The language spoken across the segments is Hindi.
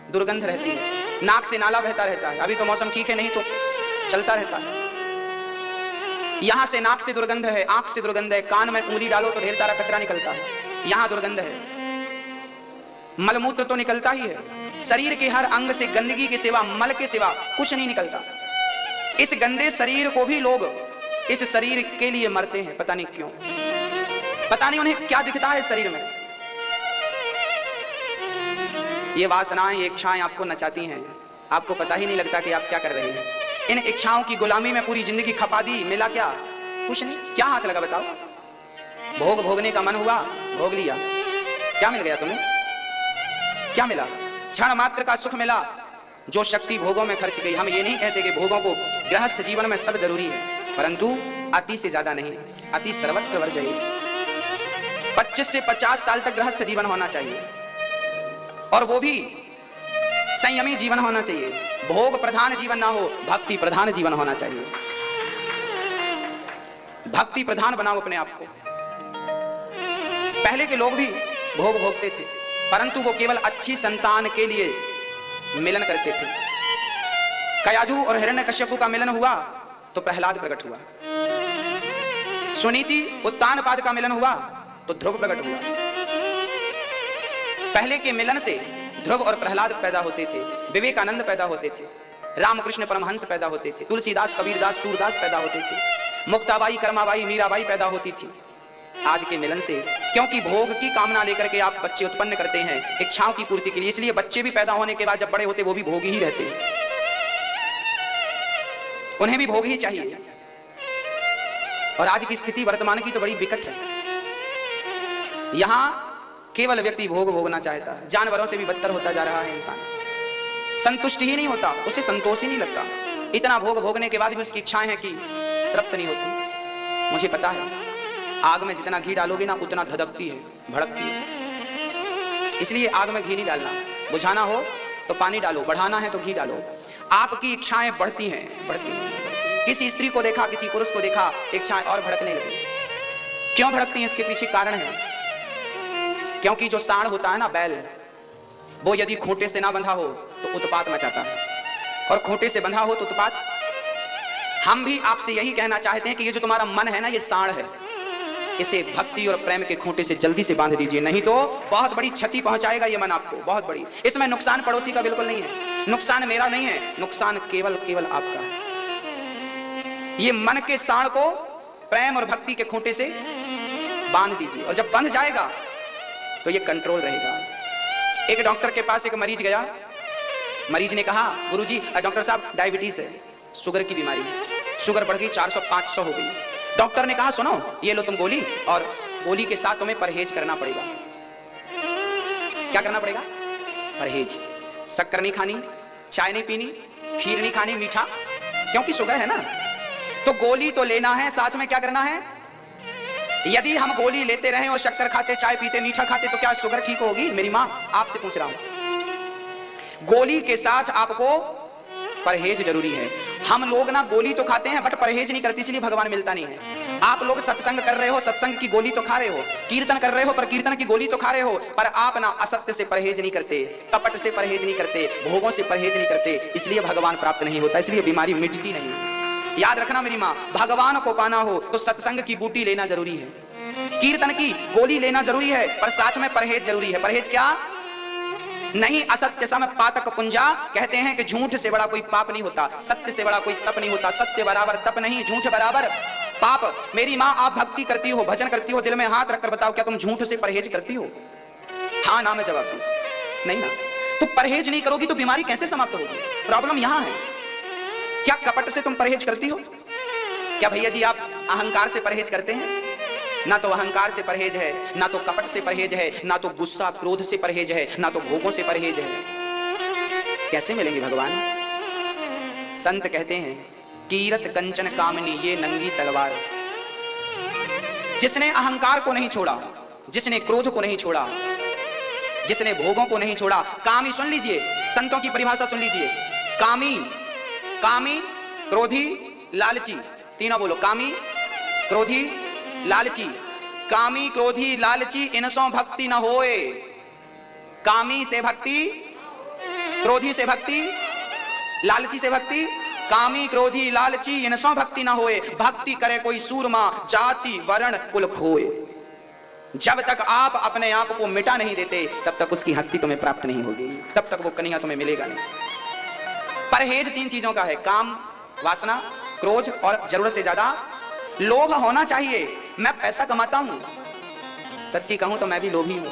दुर्गंध रहती है, नाक से नाला बहता रहता है। अभी तो मौसम ठीक है, नहीं तो चलता रहता है। यहां से नाक से दुर्गंध है, आंख से दुर्गंध है, कान में उंगली डालो तो ढेर सारा कचरा निकलता है, यहां दुर्गंध है। मलमूत्र तो निकलता ही है। शरीर के हर अंग से गंदगी के सिवा, मल के सिवा कुछ नहीं निकलता। इस गंदे शरीर को भी लोग इस शरीर के लिए मरते हैं, पता नहीं क्यों, पता नहीं उन्हें क्या दिखता है शरीर में। ये वासनाएं, ये इच्छाएं आपको नचाती हैं, आपको पता ही नहीं लगता कि आप क्या कर रहे हैं। इन इच्छाओं की गुलामी में पूरी जिंदगी खपा दी, मिला क्या? कुछ नहीं। क्या हाथ लगा बताओ? भोग भोगने का मन हुआ, भोग लिया, क्या मिल गया तुम्हें? क्या मिला? क्षण मात्र का सुख मिला, जो शक्ति भोगों में खर्च गई। हम ये नहीं कहते कि भोगों को गृहस्थ जीवन में सब जरूरी है, परंतु अति से ज्यादा नहीं, अति सर्वत्र वर्जयेत्। 25 से 50 साल तक गृहस्थ जीवन होना चाहिए, और वो भी संयमी जीवन होना चाहिए। भोग प्रधान जीवन ना हो, भक्ति प्रधान जीवन होना चाहिए। भक्ति प्रधान बनाओ अपने आप को। पहले के लोग भी भोग भोगते थे, परंतु वो केवल अच्छी संतान के लिए मिलन करते थे। कयाधु और हिरण्यकश्यपु का मिलन हुआ तो प्रहलाद प्रकट हुआ, सुनीति उत्तानपाद का मिलन हुआ तो ध्रुव प्रकट हुआ। पहले के मिलन से ध्रुव और प्रहलाद पैदा होते थे, विवेकानंद पैदा होते थे, रामकृष्ण परमहंस पैदा होते थे, तुलसीदास, कबीरदास, सूरदास पैदा होते थे, मुक्ताबाई, कर्माबाई, मीराबाई पैदा होती थी। आज के मिलन से, क्योंकि भोग की कामना लेकर के आप बच्चे उत्पन्न करते हैं इच्छाओं की पूर्ति के लिए, इसलिए बच्चे भी पैदा होने के बाद जब बड़े होते वो भी भोगी ही रहते हैं, उन्हें भी भोग ही चाहिए। और आज की स्थिति वर्तमान की तो बड़ी विकट है। यहां केवल व्यक्ति भोग भोगना चाहता है, जानवरों से भी बदतर होता जा रहा है इंसान। संतुष्टि ही नहीं होता, उसे संतोष ही नहीं लगता। इतना भोग भोगने के बाद भी उसकी इच्छाएं हैं कि तृप्त नहीं होती। मुझे पता है, आग में जितना घी डालोगे ना उतना धधकती है, भड़कती है। इसलिए आग में घी नहीं डालना। बुझाना हो तो पानी डालो, बढ़ाना है तो घी डालो। आपकी इच्छाएं बढ़ती हैं, बढ़ती हैं। किसी स्त्री को देखा, किसी पुरुष को देखा, इच्छाएं और भड़कने लगी। क्यों भड़कती हैं? इसके पीछे कारण है। क्योंकि जो सांड होता है ना, बैल, वो यदि खूंटे से ना बंधा हो तो उत्पात मचाता है, और खूंटे से बंधा हो तो उत्पात। हम भी आपसे यही कहना चाहते हैं कि ये जो तुम्हारा मन है ना, ये सांड है, इसे भक्ति और प्रेम के खूंटे से जल्दी से बांध दीजिए, नहीं तो बहुत बड़ी क्षति पहुंचाएगा ये मन आपको, बहुत बड़ी। इसमें नुकसान पड़ोसी का बिल्कुल नहीं है, नुकसान मेरा नहीं है, नुकसान केवल केवल आपका है। ये मन के सांड को प्रेम और भक्ति के खूंटे से बांध दीजिए, और जब बंध जाएगा तो ये कंट्रोल रहेगा। एक डॉक्टर के पास एक मरीज गया। मरीज ने कहा, गुरुजी, डॉक्टर साहब डायबिटीज है, शुगर की बीमारी है, शुगर बढ़ गई, 400-500 हो गई। डॉक्टर ने कहा, सुनो, ये लो तुम गोली, और गोली के साथ तुम्हें परहेज करना पड़ेगा। क्या करना पड़ेगा? परहेज। शक्कर नहीं खानी, चाय नहीं पीनी, खीर नहीं खानी, मीठा, क्योंकि शुगर है ना। तो गोली तो लेना है, साथ में क्या करना है? यदि हम गोली लेते रहे और शक्कर खाते, चाय पीते, मीठा खाते, तो क्या शुगर ठीक होगी? मेरी मां, आपसे पूछ रहा हूं। गोली के साथ आपको परहेज जरूरी है। हम लोग ना गोली तो खाते हैं बट परहेज नहीं करते, इसलिए भगवान मिलता नहीं है। आप लोग सत्संग कर रहे हो, सत्संग की गोली तो खा रहे हो, कीर्तन कर रहे हो पर कीर्तन की गोली तो खा रहे हो, पर आप ना असत्य से परहेज नहीं करते, कपट से परहेज नहीं करते, भोगों से परहेज नहीं करते, इसलिए भगवान प्राप्त नहीं होता, इसलिए बीमारी मिटती नहीं। याद रखना मेरी माँ, भगवान को पाना हो तो सत्संग की बूटी लेना जरूरी है, कीर्तन की गोली लेना जरूरी है, पर साथ में परहेज जरूरी है। परहेज क्या? नहीं, असत्य सम पातक पुंजा, कहते हैं कि झूठ से बड़ा कोई पाप नहीं होता, सत्य से बड़ा कोई तप नहीं होता। सत्य बराबर तप नहीं, झूठ बराबर पाप। मेरी माँ, आप भक्ति करती हो, भजन करती हो, दिल में हाथ रखकर बताओ, क्या तुम झूठ से परहेज करती हो? हाँ ना में जवाब दो, नहीं ना। तो परहेज नहीं करोगी तो बीमारी कैसे समाप्त होगी? प्रॉब्लम यहां है। क्या कपट से तुम परहेज करती हो? क्या भैया जी आप अहंकार से परहेज करते हैं? ना तो अहंकार से परहेज है, ना तो कपट से परहेज है, ना तो गुस्सा क्रोध से परहेज है, ना तो भोगों से परहेज है। कैसे मिलेंगे भगवान? संत कहते हैं, कीरत कंचन कामनी ये नंगी तलवार। जिसने अहंकार को नहीं छोड़ा, जिसने क्रोध को नहीं छोड़ा, जिसने भोगों को नहीं छोड़ा, कामी, सुन लीजिए, संतों की परिभाषा सुन लीजिए, कामी, कामी, क्रोधी, लालची, तीनों बोलो, कामी, क्रोधी, लालची। कामी, क्रोधी, लालची, इनसों भक्ति न होए। कामी से भक्ति क्रोधी से भक्ति, लालची से भक्ति, कामी क्रोधी लालची इनसों भक्ति ना होए, भक्ति करे कोई सूरमा, जाति वर्ण कुल खोए। जब तक आप अपने आप को मिटा नहीं देते तब तक उसकी हस्ती तुम्हें प्राप्त नहीं होगी, तब तक वो कन्हैया तुम्हें मिलेगा नहीं। परहेज 3 चीजों का है, काम, वासना, क्रोध और जरूरत से ज्यादा लोभ होना चाहिए। मैं पैसा कमाता हूं, सच्ची कहूं तो मैं भी लोभी हूं,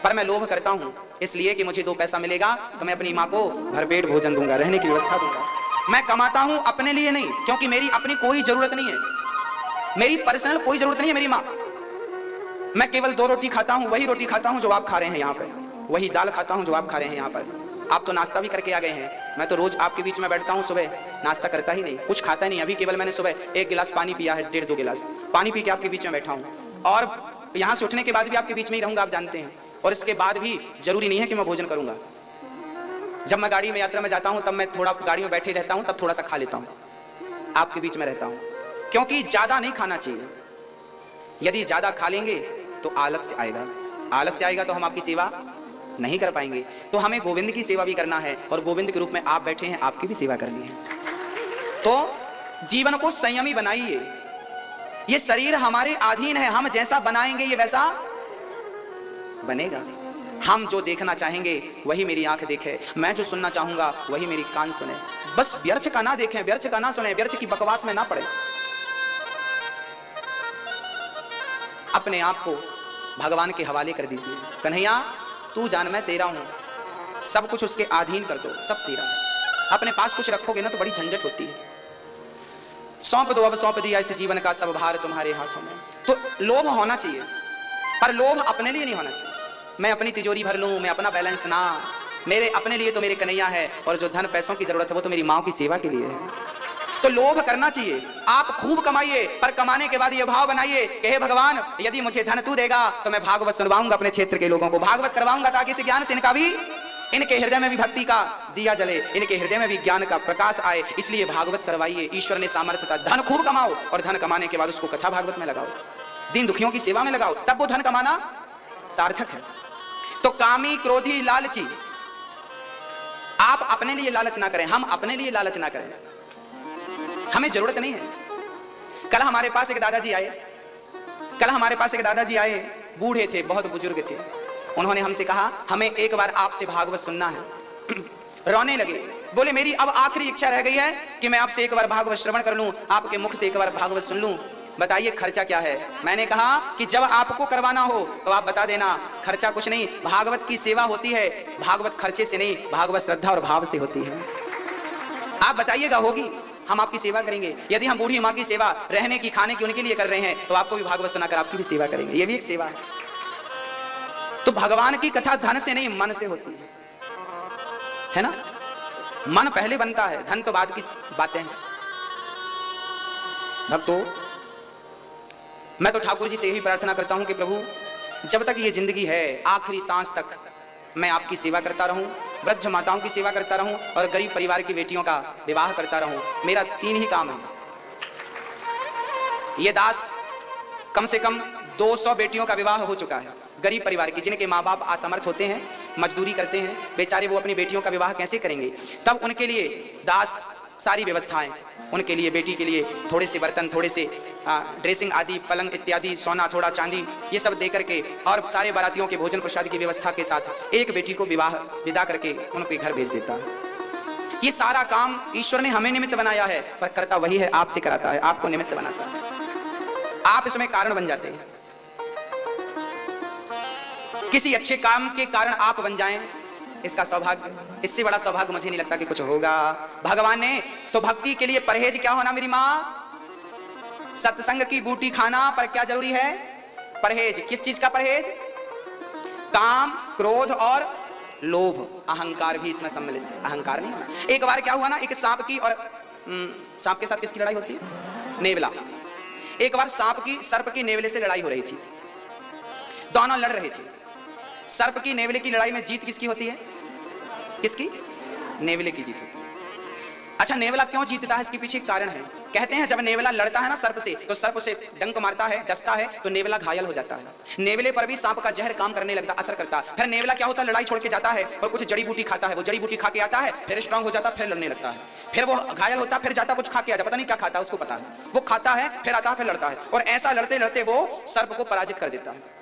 पर मैं लोभ करता हूं इसलिए कि मुझे 2 पैसा मिलेगा तो मैं अपनी माँ को भरपेट भोजन दूंगा, रहने की व्यवस्था दूंगा। मैं कमाता हूं अपने लिए नहीं, क्योंकि मेरी अपनी कोई जरूरत नहीं है, मेरी पर्सनल कोई जरूरत नहीं है मेरी माँ। मैं केवल 2 रोटी खाता हूं, वही रोटी खाता हूं जो आप खा रहे हैं यहाँ पर, वही दाल खाता हूं जो आप खा रहे हैं यहाँ पर। आप तो नाश्ता भी करके आ गए हैं, मैं तो रोज आपके बीच में बैठता हूं, सुबह नाश्ता करता ही नहीं, कुछ खाता नहीं। अभी केवल मैंने सुबह 1 गिलास पानी पिया है, 1.5-2 गिलास पानी पी के आपके बीच में बैठा हूं, और यहाँ से उठने के बाद भी आपके बीच में ही रहूंगा, आप जानते हैं। और इसके बाद भी जरूरी नहीं है कि मैं भोजन करूंगा। जब मैं गाड़ी में यात्रा में जाता हूं तब मैं थोड़ा गाड़ी में बैठे रहता हूं, तब थोड़ा सा खा लेता हूं, आपके बीच में रहता हूं, क्योंकि ज्यादा नहीं खाना चाहिए। यदि ज्यादा खा लेंगे तो आलस्य आएगा, आलस्य आएगा तो हम आपकी सेवा नहीं कर पाएंगे। तो हमें गोविंद की सेवा भी करना है, और गोविंद के रूप में आप बैठे हैं, आपकी भी सेवा करनी है। तो जीवन को संयमी बनाइए। ये शरीर हमारे अधीन है, हम जैसा बनाएंगे ये वैसा बनेगा। हम जो देखना चाहेंगे वही मेरी आंख देखे, मैं जो सुनना चाहूंगा वही मेरी कान सुने। बस व्यर्थ का ना देखें, व्यर्थ का ना सुने, व्यर्थ की बकवास में ना पड़े। अपने आप को भगवान के हवाले कर दीजिए। कन्हैया तू जान मैं तेरा हूं, सब कुछ उसके अधीन कर दो, सब तेरा है। अपने पास कुछ रखोगे ना तो बड़ी झंझट होती है। सौंप दो, अब सौंप दिया इस जीवन का सब भार तुम्हारे हाथों में। तो लोभ होना चाहिए, पर लोभ अपने लिए नहीं होना चाहिए। मैं अपनी तिजोरी भर लूं, मैं अपना बैलेंस ना, मेरे अपने लिए तो मेरे कन्हैया है, और जो धन पैसों की जरूरत है वो तो मेरी माँ की सेवा के लिए है। तो लोभ करना चाहिए। आप खूब कमाइए, पर कमाने के बाद ये भाव बनाइए कि हे भगवान, यदि मुझे धन तू देगा तो मैं भागवत सुनवाऊंगा, अपने क्षेत्र के लोगों को भागवत करवाऊंगा, ताकि इस ज्ञान से इनका भी, इनके हृदय में भी भक्ति का दिया जले, इनके हृदय में भी ज्ञान का प्रकाश आए। इसलिए भागवत करवाइए। ईश्वर ने सामर्थ्य था, धन खूब कमाओ, और धन कमाने के बाद उसको कथा भागवत में लगाओ, दीन दुखियों की सेवा में लगाओ, तब वो धन कमाना सार्थक है। तो कामी क्रोधी लालची, आप अपने लिए लालच ना करें, हम अपने लिए लालच ना करें, हमें जरूरत नहीं है। कल हमारे पास एक दादाजी आए, बूढ़े थे, बहुत बुजुर्ग थे। उन्होंने हमसे कहा हमें एक बार आपसे भागवत सुनना है। रोने लगे, बोले मेरी अब आखिरी इच्छा रह गई है कि मैं आपसे एक बार भागवत श्रवण कर लूं, आपके मुख से एक बार भागवत सुन लूं, बताइए खर्चा क्या है। मैंने कहा कि जब आपको करवाना हो तो आप बता देना, खर्चा कुछ नहीं, भागवत की सेवा होती है, भागवत खर्चे से नहीं, भागवत श्रद्धा और भाव से होती है। आप बताइएगा, होगी, हम आपकी सेवा करेंगे। यदि हम बूढ़ी माँ की सेवा रहने की, खाने की उनके लिए कर रहे हैं, तो आपको भी भागवत सुनाकर आपकी भी सेवा करेंगे, ये भी एक सेवा है। तो भगवान की कथा धन से नहीं, मन से होती है ना। मन पहले बनता है, धन तो बाद की बातें हैं। भक्तों, मैं तो ठाकुर जी से यही प्रार्थना करता हूं कि प्रभु, जब तक ये जिंदगी है, आखिरी सांस तक मैं आपकी सेवा करता रहूं, वृद्ध माताओं की सेवा करता रहूं, और गरीब परिवार की बेटियों का विवाह करता रहूं। मेरा 3 ही काम है। ये दास कम से कम 200 बेटियों का विवाह हो चुका है, गरीब परिवार की, जिनके माँ बाप असमर्थ होते हैं, मजदूरी करते हैं बेचारे, वो अपनी बेटियों का विवाह कैसे करेंगे। तब उनके लिए दास सारी व्यवस्थाएं, उनके लिए, बेटी के लिए थोड़े से बर्तन, थोड़े से ड्रेसिंग आदि, पलंग इत्यादि, सोना, थोड़ा चांदी, ये सब दे करके, और सारे बारातियों के भोजन प्रसाद की व्यवस्था के साथ एक बेटी को विवाह विदा करके उनके घर भेज देता है। ये सारा काम ईश्वर ने हमें निमित्त बनाया है, पर करता वही है, आपसे कराता है, आपको निमित्त बनाता है। आप इसमें कारण बन जाते हैं। किसी अच्छे काम के कारण आप बन जाएं, इसका सौभाग्य, इससे बड़ा सौभाग्य मुझे नहीं लगता कि कुछ होगा। भगवान ने तो भक्ति के लिए परहेज क्या होना मेरी माँ, सत्संग की बूटी खाना, पर क्या जरूरी है, परहेज। किस चीज का परहेज, काम, क्रोध और लोभ, अहंकार भी इसमें सम्मिलित है, अहंकार नहीं होना। एक बार क्या हुआ ना, एक सांप की, और सांप के साथ किसकी लड़ाई होती है, नेवला। एक बार सांप की सर्प की नेवले से लड़ाई हो रही थी, दोनों लड़ रहे थे। सर्प की नेवले की लड़ाई में जीत किसकी होती है, किसकी, नेवले की जीत होती है। अच्छा, नेवला क्यों जीतता है? इसके पीछे एक कारण है। कहते हैं जब नेवला लड़ता है ना सर्प से, तो सर्प से डंक मारता है, डसता है, तो नेवला घायल हो जाता है। नेवले पर भी सांप का जहर काम करने लगता, असर करता। फिर नेवला क्या होता है, लड़ाई छोड़ के जाता है और कुछ जड़ी बूटी खाता है। वो जड़ी बूटी खा के आता है, फिर स्ट्रांग हो जाता, फिर लड़ने लगता है। फिर वो घायल होता, फिर जाता कुछ खा के आता, पता नहीं क्या खाता है, उसको पता है। वो खाता है, फिर आता है, फिर लड़ता है, और ऐसा लड़ते लड़ते वो सर्प को पराजित कर देता है।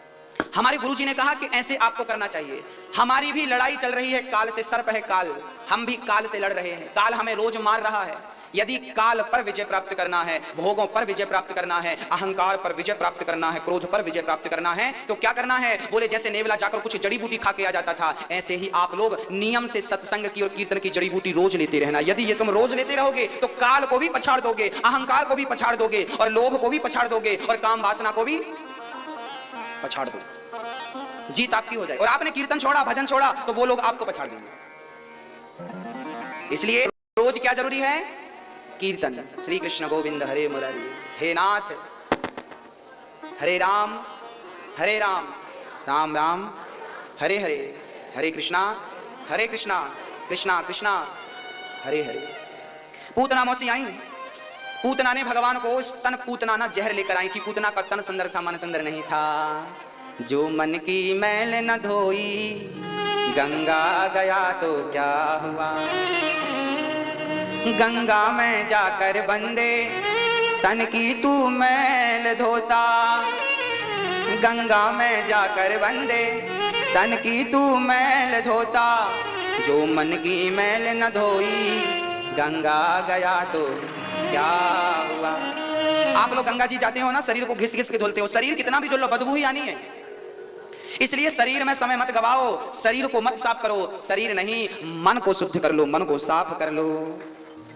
हमारे गुरुजी ने कहा कि ऐसे आपको करना चाहिए। हमारी भी लड़ाई चल रही है काल से, सर्प है काल, हम भी काल से लड़ रहे हैं। काल हमें रोज मार रहा है। यदि काल पर विजय प्राप्त करना है, भोगों पर विजय प्राप्त करना है, अहंकार पर विजय प्राप्त करना है, क्रोध पर विजय प्राप्त करना है, तो क्या करना है? बोले जैसे नेवला जाकर कुछ जड़ी बूटी खा के आ जाता था, ऐसे ही आप लोग नियम से सत्संग की और कीर्तन की जड़ी बूटी रोज लेते रहना। यदि ये तुम रोज लेते रहोगे तो काल को भी पछाड़ दोगे, अहंकार को भी पछाड़ दोगे, और लोभ को भी पछाड़ दोगे, और काम वासना को भी पछाड़ दोगे। जीत आपकी हो जाए। और आपने कीर्तन छोड़ा, भजन छोड़ा, तो वो लोग आपको पछाड़ देंगे। इसलिए रोज क्या जरूरी है? कीर्तन। श्री कृष्ण गोविंद हरे मुरारी, हे नाथ हरे राम राम राम हरे हरे, हरे कृष्णा कृष्णा कृष्णा हरे हरे। पूतना मौसी आई, पूतना ने भगवान को स्तन पूतना ना जहर लेकर आई थी। पूतना का तन सुंदर था, मन सुंदर नहीं था। जो मन की मैल न धोई गंगा गया तो क्या हुआ, गंगा में जाकर बंदे तन की तू मैल धोता, गंगा में जाकर बंदे तन की तू मैल धोता। जो मन की मैल न धोई गंगा गया तो क्या हुआ। आप लोग गंगा जी जाते हो ना, शरीर को घिस घिस के धुलते हो। शरीर कितना भी धुल लो, बदबू ही आनी है। इसलिए शरीर में समय मत गवाओ, शरीर को मत साफ करो। शरीर नहीं, मन को शुद्ध कर लो, मन को साफ कर लो।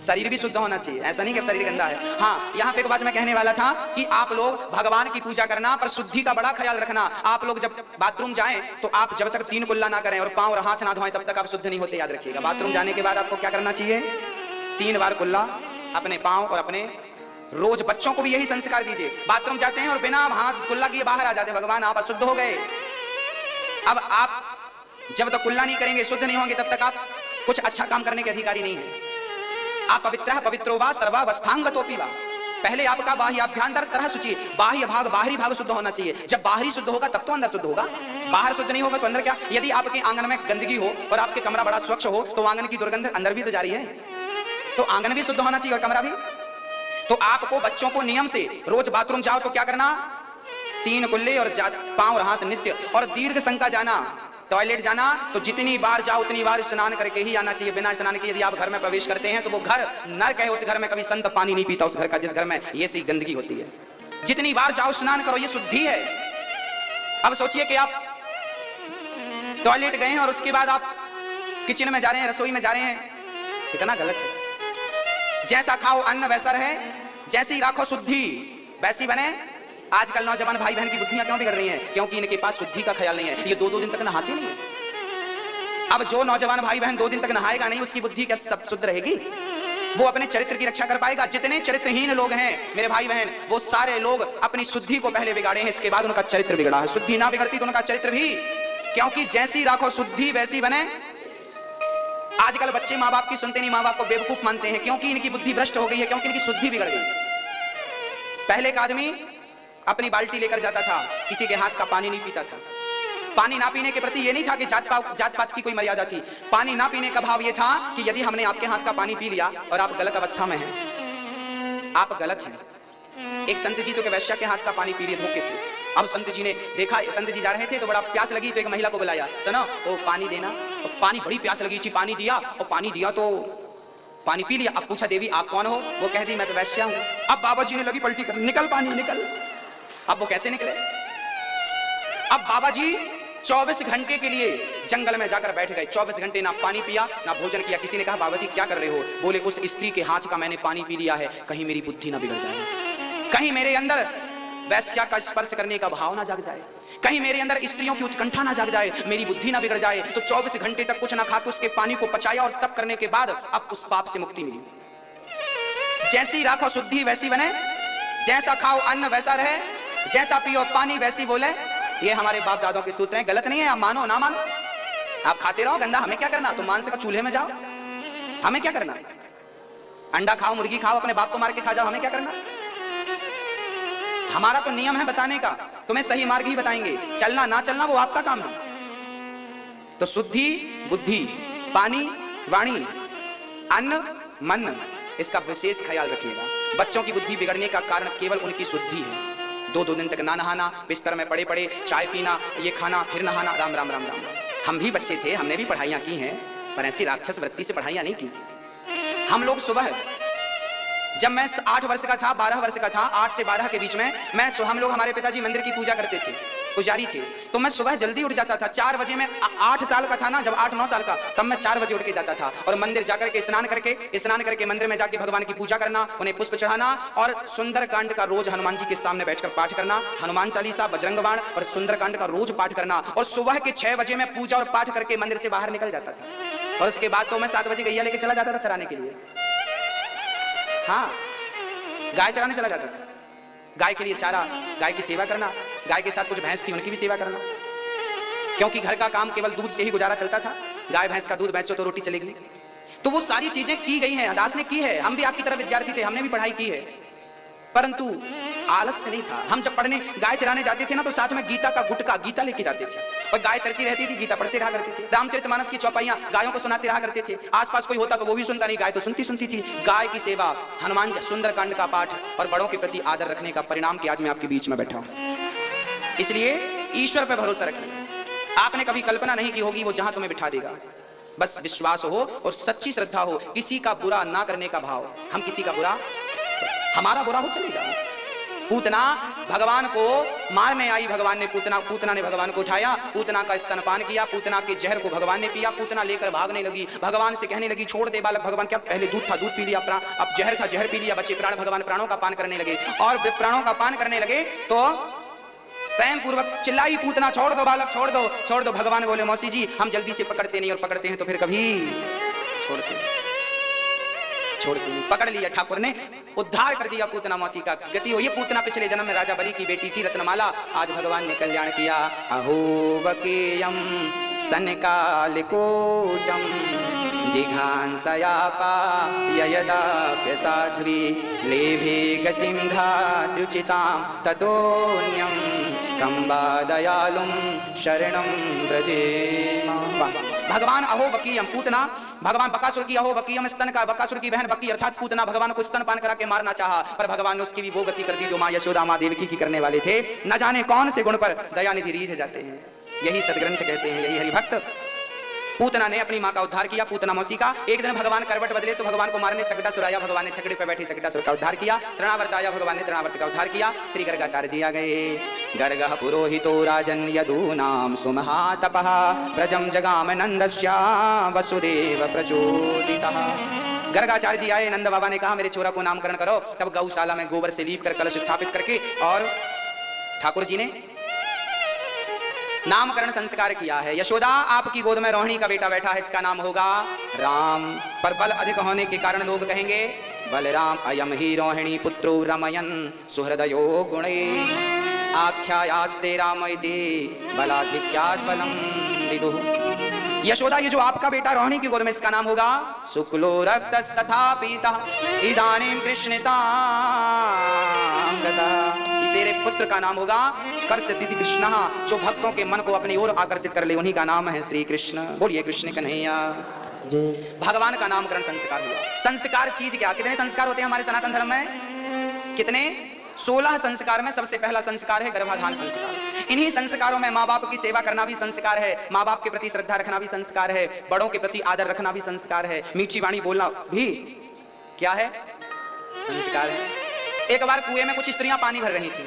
शरीर भी शुद्ध होना चाहिए, ऐसा नहीं कि शरीर गंदा है। हाँ, यहाँ पे एक बात मैं कहने वाला था कि आप लोग भगवान की पूजा करना, पर शुद्धि का बड़ा ख्याल रखना। आप लोग जब बाथरूम जाएं तो आप जब तक 3 कुल्ला ना करें और पांव और हाथ ना धोएं, तब तक आप शुद्ध नहीं होते, याद रखिएगा। बाथरूम जाने के बाद आपको क्या करना चाहिए? 3 बार कुल्ला अपने पांव और अपने। रोज बच्चों को भी यही संस्कार दीजिए। बाथरूम जाते हैं और बिना हाथ कुल्ला किए बाहर आ जाते हैं, भगवान आप अशुद्ध हो गए। अब आप जब तक कुल्ला नहीं करेंगे, शुद्ध नहीं होंगे, तब तक आप कुछ अच्छा काम करने के अधिकारी नहीं है। आप पवित्र पवित्रो वा सर्वावस्थांगतोपि वा। पहले आपका बाह्य अभ्यंतर तरह शुचि, बाह्य भाग बाहरी भाग शुद्ध होना चाहिए। जब बाहरी शुद्ध होगा तब तो अंदर शुद्ध होगा। बाहर शुद्ध नहीं होगा तो अंदर क्या? यदि आपके आंगन में गंदगी हो और आपके कमरा बड़ा स्वच्छ हो, तो आंगन की दुर्गंध अंदर भी तो जारी है। तो आंगन भी शुद्ध होना चाहिए और कमरा भी। तो आपको बच्चों को नियम से रोज बाथरूम जाओ तो क्या करना? 3 कुल्ले और पांव और हाथ नित्य, और दीर्घ संख्या जाना। टॉयलेट जाना तो जितनी बार जाओ उतनी बार स्नान करके ही आना चाहिए। बिना स्नान के यदि आप घर में प्रवेश करते हैं तो वो घर नरक है। उस घर में कभी संत पानी नहीं पीता, उस घर का, जिस घर में ये सी गंदगी होती है। जितनी बार जाओ स्नान करो, ये शुद्धि है। अब सोचिए कि आप टॉयलेट गए हैं और उसके बाद आप किचन में जा रहे हैं, रसोई में जा रहे हैं, कितना गलत है। जैसा खाओ अन्न वैसा रहे, जैसी राखो शुद्धि वैसी बने। आजकल नौजवान भाई बहन की बुद्धियां क्यों बिगड़ रही हैं? क्योंकि इनके पास शुद्धि का ख्याल नहीं है। ये 2-2 दिन तक नहाते नहीं है। अब जो नौजवान भाई बहन 2 दिन तक नहाएगा नहीं, उसकी बुद्धि क्या सब शुद्ध रहेगी? वो अपने चरित्र की रक्षा कर पाएगा? जितने चरित्रहीन लोग हैं मेरे भाई बहन, वो सारे लोग अपनी शुद्धि को पहले बिगाड़े हैं, इसके बाद उनका चरित्र बिगड़ा है। शुद्धि ना बिगड़ती तो उनका चरित्र भी, क्योंकि जैसी राखो शुद्धि वैसी बने। आजकल बच्चे माँ बाप की सुनते नहीं, माँ बाप को बेवकूफ मानते हैं, क्योंकि इनकी बुद्धि भ्रष्ट हो गई है, क्योंकि इनकी शुद्धि बिगड़ गई। पहले एक आदमी अपनी बाल्टी लेकर जाता था, किसी के हाथ का पानी नहीं पीता था। पानी ना पीने के प्रति ये नहीं था कि जात पात की कोई मर्यादा थी। पानी ना पीने का भाव ये था कि यदि हमने आपके हाथ का पानी पी लिया और आप गलत अवस्था में हैं, आप गलत हैं। एक संत जी तो वैश्या के हाथ का पानी पी लिए धोखे से। अब संत जी ने देखा, संत जी जा रहे थे तो बड़ा प्यास लगी, तो एक महिला को बुलाया, सुनो वो पानी देना। और पानी, बड़ी प्यास लगी थी, पानी दिया, और पानी दिया तो पानी पी लिया। अब पूछा देवी आप कौन हो? वो कह दी मैं तो वैश्या हूं। अब बाबा जी ने लगी पलटी कर, निकल पानी निकल। अब वो कैसे निकले? अब बाबा जी 24 घंटे के लिए जंगल में जाकर बैठ गए। 24 घंटे ना पानी पिया ना भोजन किया। किसी ने कहा बाबा जी क्या कर रहे हो? बोले उस स्त्री के हाथ का मैंने पानी पी लिया है, कहीं मेरी बुद्धि ना बिगड़ जाए, कहीं मेरे अंदर वैश्या का स्पर्श करने का भाव ना जाग जाए, कहीं मेरे अंदर स्त्रियों की उत्कंठा ना जाग जाए, मेरी बुद्धि ना बिगड़ जाए। तो 24 घंटे तक कुछ ना खा के उसके पानी को पचाया, और तब करने के बाद अब उस पाप से मुक्ति मिली। जैसी राखो शुद्धि वैसी बने, जैसा खाओ अन्न वैसा रहे, जैसा पियो पानी वैसी बोले। ये हमारे बाप दादों के सूत्र हैं, गलत नहीं है। आप मानो ना मानो, आप खाते रहो गंदा, हमें क्या करना? तो मांस का चूल्हे में जाओ, हमें क्या करना? अंडा खाओ, मुर्गी खाओ, अपने बाप को मार के खा जाओ, हमें क्या करना? हमारा तो नियम है बताने का, तुम्हें सही मार्ग ही बताएंगे, चलना ना चलना वो आपका काम है। तो शुद्धि, बुद्धि, पानी, वाणी, अन्न, मन, इसका विशेष ख्याल रखिएगा। बच्चों की बुद्धि बिगड़ने का कारण केवल उनकी शुद्धि है। दो दिन तक ना नहाना, बिस्तर में पड़े पड़े चाय पीना, ये खाना फिर नहाना, राम राम राम राम। हम भी बच्चे थे, हमने भी पढ़ाइयाँ की हैं, पर ऐसी राक्षस वृत्ति से पढ़ाइयाँ नहीं की। हम लोग सुबह, जब मैं 8 वर्ष का था, 12 वर्ष का था, 8 से 12 के बीच में हम लोग, हमारे पिताजी मंदिर की पूजा करते थे, पुजारी थे, तो मैं सुबह जल्दी उठ जाता था। 4 बजे में 8 साल का था ना, जब 8-9 साल का, तब मैं 4 बजे उठ के जाता था और मंदिर जाकर के स्नान करके मंदिर में जाके भगवान की पूजा करना, उन्हें पुष्प चढ़ाना और सुंदरकांड का रोज हनुमान जी के सामने बैठकर पाठ करना, हनुमान चालीसा, बजरंग बाण और सुंदरकांड का रोज पाठ करना। और सुबह के 6 बजे में पूजा और पाठ करके मंदिर से बाहर निकल जाता था। और उसके बाद तो मैं 7 बजे गैया लेके चला जाता था चराने के लिए। हाँ, गाय चराने चला जाता था, गाय के लिए चारा, गाय की सेवा करना, गाय के साथ कुछ भैंस थी उनकी भी सेवा करना, क्योंकि घर का काम केवल दूध से ही गुजारा चलता था। गाय भैंस का दूध बेचो तो रोटी चलेगी। तो वो सारी चीजें की गई हैं, दास ने की है। हम भी आपकी तरह विद्यार्थी थे, हमने भी पढ़ाई की है, परंतु आलस्य नहीं था। हम जब पढ़ने गाय चराने जाते थे ना, तो साथ में गीता का गुटका, गीता लेके जाते थे और गाय चरती रहती थी, गीता पढ़ते रहा करते थे। रामचरितमानस की चौपाइयां गायों को सुनाते रहा करते थे। आसपास कोई होता तो वो भी सुनता नहीं, गाय तो सुनती थी। गाय की सेवा, हनुमान सुंदरकांड का पाठ और बड़ों के प्रति आदर रखने का परिणाम कि आज मैं आपके बीच में बैठा हूं। इसलिए ईश्वर पर भरोसा रखें। आपने कभी कल्पना नहीं की होगी वो जहां तुम्हें बिठा देगा। बस विश्वास हो और सच्ची श्रद्धा हो, किसी का बुरा ना करने का भाव। हम किसी का बुरा, हमारा बुरा हो चलेगा। पूतना भगवान को मारने आई, भगवान ने पूतना ने भगवान को उठाया, पूतना का स्तनपान किया, पूतना के जहर को भगवान ने पिया, पूतना लेकर भागने लगी, भगवान से कहने लगी छोड़ दे बालक। भगवान क्या, पहले दूध था, दूध पी लिया, अब जहर था, जहर पी लिया, बचे प्राण। भगवान प्राणों का पान करने लगे और प्राणों का पान करने लगे तो प्रेम पूर्वक चिल्लाई पूतना, छोड़ दो बालक, छोड़ दो, छोड़ दो। भगवान बोले मौसी जी हम जल्दी से पकड़ते नहीं, और पकड़ते हैं तो फिर कभी छोड़ते नहीं। पकड़ लिया, ठाकुर ने उद्धार कर दिया पूतना मौसी का। गति हो, ये पूतना पिछले जन्म में राजा बलि की बेटी थी, रत्नमाला। आज भगवान ने कल्याण किया। अहो वकेयम स्तनकालिकोटम जिघांसयापा ययदाप्य साध्वी लेभे गतिं धातृचितां ततोऽन्यं कंबा दयालुं शरणं व्रजेम। भगवान अहो वकीयम, पूतना भगवान बकासुर की अहो वकीयम स्तन का, बकासुर की बहन बकी अर्थात पूतना भगवान को स्तनपान करा के मारना चाहा, पर भगवान ने उसकी भी वो गति कर दी जो मां यशोदा मां देवकी की करने वाले थे। न जाने कौन से गुण पर दयानिधि रीझ जाते हैं, यही सदग्रंथ कहते हैं, यही हरिभक्त। पूतना ने अपनी मां का उद्धार किया, पूतना मौसी का। एक दिन भगवान करवट बदले तो भगवान को मारने सकटासुर आया, भगवान ने छकड़े पे बैठे सकटासुर का उद्धार किया। तृणावर्त आया, भगवान ने तृणावर्त का उद्धार किया। श्री गर्गाचार्य जी आ गए। गर्गः पुरोहितो राजन् यदूनां सुमहातपः व्रजं जगाम नंदस्या वसुदेव प्रचोदितः। गर्गाचार्य जी आए, नंद बाबा ने कहा मेरे छोरा को नामकरण करो। तब गौशाला में गोबर से लीप कर कलश स्थापित करके और ठाकुर जी ने नामकरण संस्कार किया है। यशोदा आपकी गोद में रोहिणी का बेटा बैठा है, इसका नाम होगा राम। पर बल अधिक होने के कारण लोग कहेंगे बलराम अयम ही रोहिणी पुत्रो रमयन सुहृदयो गुणे आख्यायास्ते रामयते बलाधिक्यात् बलम विदुः। यशोदा ये जो आपका बेटा रोहिणी की गोद में, इसका नाम होगा शुक्लो रक्तस्तथा पीतः इदानीं कृष्णितां गतः। तेरे पुत्र का नाम होगा कर्षति कृष्ण, जो भक्तों के मन को अपनी ओर आकर्षित कर ले, उन्हीं का नाम है श्री कृष्ण। बोलिए कृष्ण कन्हैया। भगवान का नामकरण संस्कार हुआ। संस्कार चीज क्या, कितने संस्कार होते हैं हमारे सनातन धर्म में? कितने? 16 संस्कार में सबसे पहला संस्कार है गर्भाधान संस्कार। इन्हीं संस्कारों में माँ बाप की सेवा करना भी संस्कार है, माँ बाप के प्रति श्रद्धा रखना भी संस्कार है, बड़ों के प्रति आदर रखना भी संस्कार है, मीठी वाणी बोलना भी क्या है? संस्कार है। एक बार कुएं में कुछ स्त्रियां पानी भर रही थी।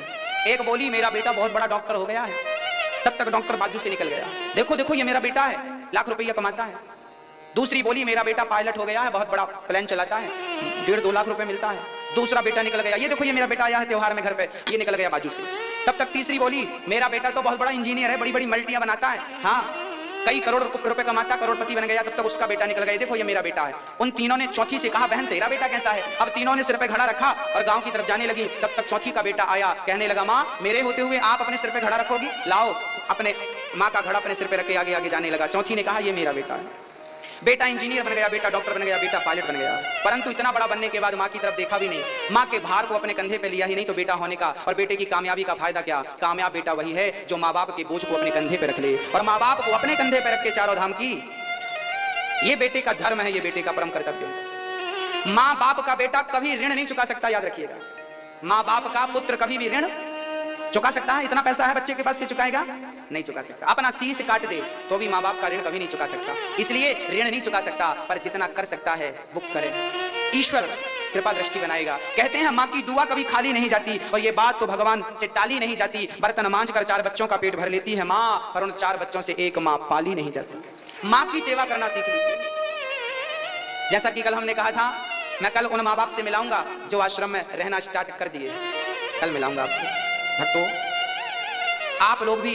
एक बोली मेरा बेटा बहुत बड़ा डॉक्टर हो गया है। तब तक डॉक्टर बाजू से निकल गया, देखो देखो ये मेरा बेटा है, लाख रुपया कमाता है। दूसरी बोली मेरा बेटा पायलट हो गया है, बहुत बड़ा प्लेन चलाता है, 1.5-2 लाख रुपए मिलता है। दूसरा बेटा निकल गया, ये देखो ये मेरा बेटा आया है त्योहार में घर पे, ये निकल गया बाजू से। तब तक तीसरी बोली मेरा बेटा तो बहुत बड़ा इंजीनियर है, बड़ी बड़ी मल्टियां बनाता है, हाँ कई करोड़ रुपए कमाता, करोड़पति बन गया। तब तक उसका बेटा निकल गया, देखो ये मेरा बेटा है। उन तीनों ने चौथी से कहा बहन तेरा बेटा कैसा है? अब तीनों ने सिर पे घड़ा रखा और गांव की तरफ जाने लगी। तब तक चौथी का बेटा आया, कहने लगा माँ मेरे होते हुए आप अपने सिर पे घड़ा रखोगी? लाओ, अपने माँ का घड़ा अपने सिर पे रखे आगे आगे जाने लगा। चौथी ने कहा ये मेरा बेटा है। बेटा इंजीनियर बन गया, बेटा डॉक्टर बन गया, बेटा पायलट बन गया, परंतु इतना बड़ा बनने के बाद माँ की तरफ देखा भी नहीं, माँ के भार को अपने कंधे पे लिया ही नहीं। तो बेटा होने का और बेटे की कामयाबी का फायदा क्या? कामयाब बेटा वही है जो माँ बाप के बोझ को अपने कंधे पे रख ले, और माँ बाप को अपने कंधे पे रख के चारों धाम की, ये बेटे का धर्म है, ये बेटे का परम कर्तव्य है। माँ बाप का बेटा कभी ऋण नहीं चुका सकता, याद रखिएगा। माँ बाप का पुत्र कभी भी ऋण चुका सकता है? इतना पैसा है बच्चे के पास कि चुकाएगा? नहीं चुका सकता। अपना शीश काट दे तो भी माँ बाप का ऋण कभी नहीं चुका सकता। इसलिए ऋण नहीं चुका सकता, पर जितना कर सकता है वो करे। ईश्वर कृपा दृष्टि बनाएगा। कहते हैं माँ की दुआ कभी खाली नहीं जाती, और ये बात तो भगवान से टाली नहीं जाती। बर्तन मांझ कर 4 बच्चों का पेट भर लेती है माँ, पर उन 4 बच्चों से एक माँ पाली नहीं जाती। माँ की सेवा करना सीख लीजिए। जैसा कि कल हमने कहा था, मैं कल उन माँ बाप से मिलाऊंगा जो आश्रम में रहना स्टार्ट कर दिए। कल मिलाऊंगा आपको भक्तों। आप लोग भी,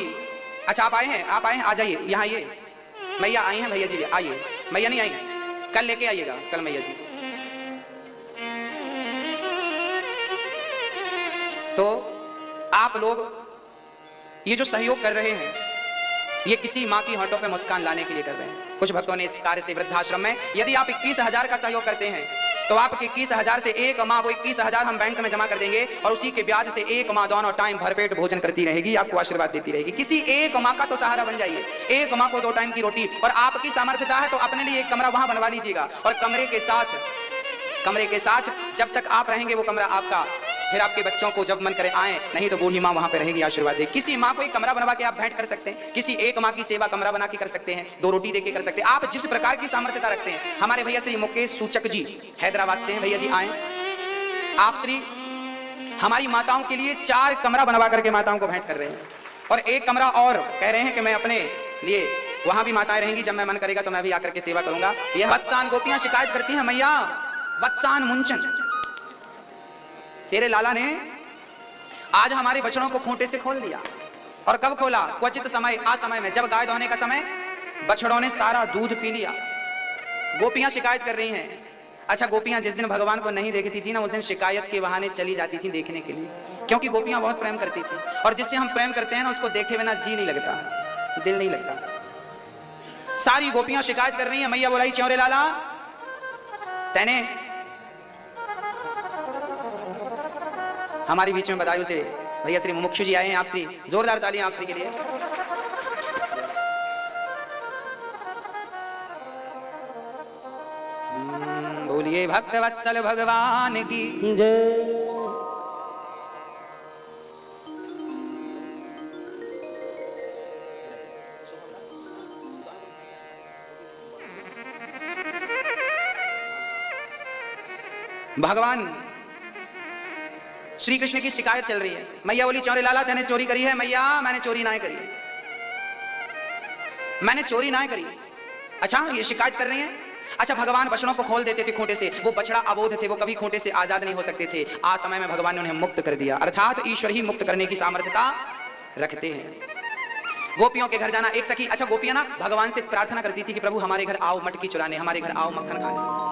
अच्छा आप आए हैं, आप आए हैं, आ जाइए यहाँ आइए। मैया आई हैं, भैया जी आइए। मैया नहीं आई, कल लेके आइएगा, कल मैया जी। तो आप लोग ये जो सहयोग कर रहे हैं, ये किसी माँ की होंठों पे मुस्कान लाने के लिए कर रहे हैं। कुछ भक्तों ने इस कार्य से वृद्धाश्रम में, यदि आप 21,000 का सहयोग करते हैं तो आपके 21,000 से एक माँ, वो 21,000 हम बैंक में जमा कर देंगे, और उसी के ब्याज से एक माँ दोनों टाइम भरपेट भोजन करती रहेगी, आपको आशीर्वाद देती रहेगी। किसी एक माँ का तो सहारा बन जाइए। एक माँ को 2 टाइम की रोटी, और आपकी सामर्थ्यता है तो अपने लिए एक कमरा वहां बनवा लीजिएगा, और कमरे के साथ जब तक आप रहेंगे वो कमरा आपका। फिर आपके बच्चों को जब मन करे आए, नहीं तो बूढ़ी माँ वहां पे रहेगी, आशीर्वाद दे। किसी माँ को एक कमरा बनवा के आप भेंट कर सकते हैं, किसी एक माँ की सेवा कमरा बना के कर सकते हैं, 2 रोटी दे के कर सकते हैं। आप जिस प्रकार की सामर्थ्यता रखते हैं। हमारे भैया श्री मुकेश सूचक जी हैदराबाद से हैं, भैया जी आए। आप श्री हमारी माताओं के लिए 4 कमरा बनवा करके माताओं को भेंट कर रहे हैं, और एक कमरा और कह रहे हैं कि मैं अपने लिए वहां भी माताएं रहेंगी, जब मैं मन करेगा तो मैं भी आकर के सेवा करूंगा। यह वत्सान गोपियां शिकायत करती हैं, मैया वत्सान मुंचन, तेरे लाला ने आज हमारे बछड़ों को खूंटे से खोल दिया। और कब खोला? क्वचित समय, असमय में, जब गाय दोहने का समय, बछड़ों ने सारा दूध पी लिया। गोपियां शिकायत कर रही हैं। अच्छा, गोपियां जिस दिन भगवान को नहीं देखती थी ना, उस दिन शिकायत के बहाने चली जाती थी देखने के लिए, क्योंकि गोपियां बहुत प्रेम करती थी, और जिससे हम प्रेम करते हैं ना उसको देखे बिना जी नहीं लगता, दिल नहीं लगता। सारी गोपियां शिकायत कर रही हैं। मैया बोलाई, च्योरे लाला तैने हमारी बीच में बदायूं से भैया श्री मुमुक्षु जी आए हैं। आपसे जोरदार तालियां आपसे के लिए। बोलिए भक्त वत्सल भगवान की जय। भगवान श्री कृष्ण की शिकायत चल रही है। मैया बोली, चौरे लाला तैने चोरी करी है? मैया मैंने चोरी ना करी, मैंने चोरी ना करी। अच्छा, ये शिकायत कर रही हैं। अच्छा, भगवान बछड़ों को खोल देते थे खूंटे से, वो बछड़ा अबोध थे, वो कभी खूंटे से आजाद नहीं हो सकते थे। आज समय में भगवान ने उन्हें मुक्त कर दिया, अर्थात ईश्वर ही मुक्त करने की सामर्थ्यता रखते हैं। गोपियों के घर जाना, एक सखी, अच्छा गोपियां ना भगवान से प्रार्थना करती थी कि प्रभु हमारे घर आओ मटकी चुराने, हमारे घर आओ मक्खन खाने।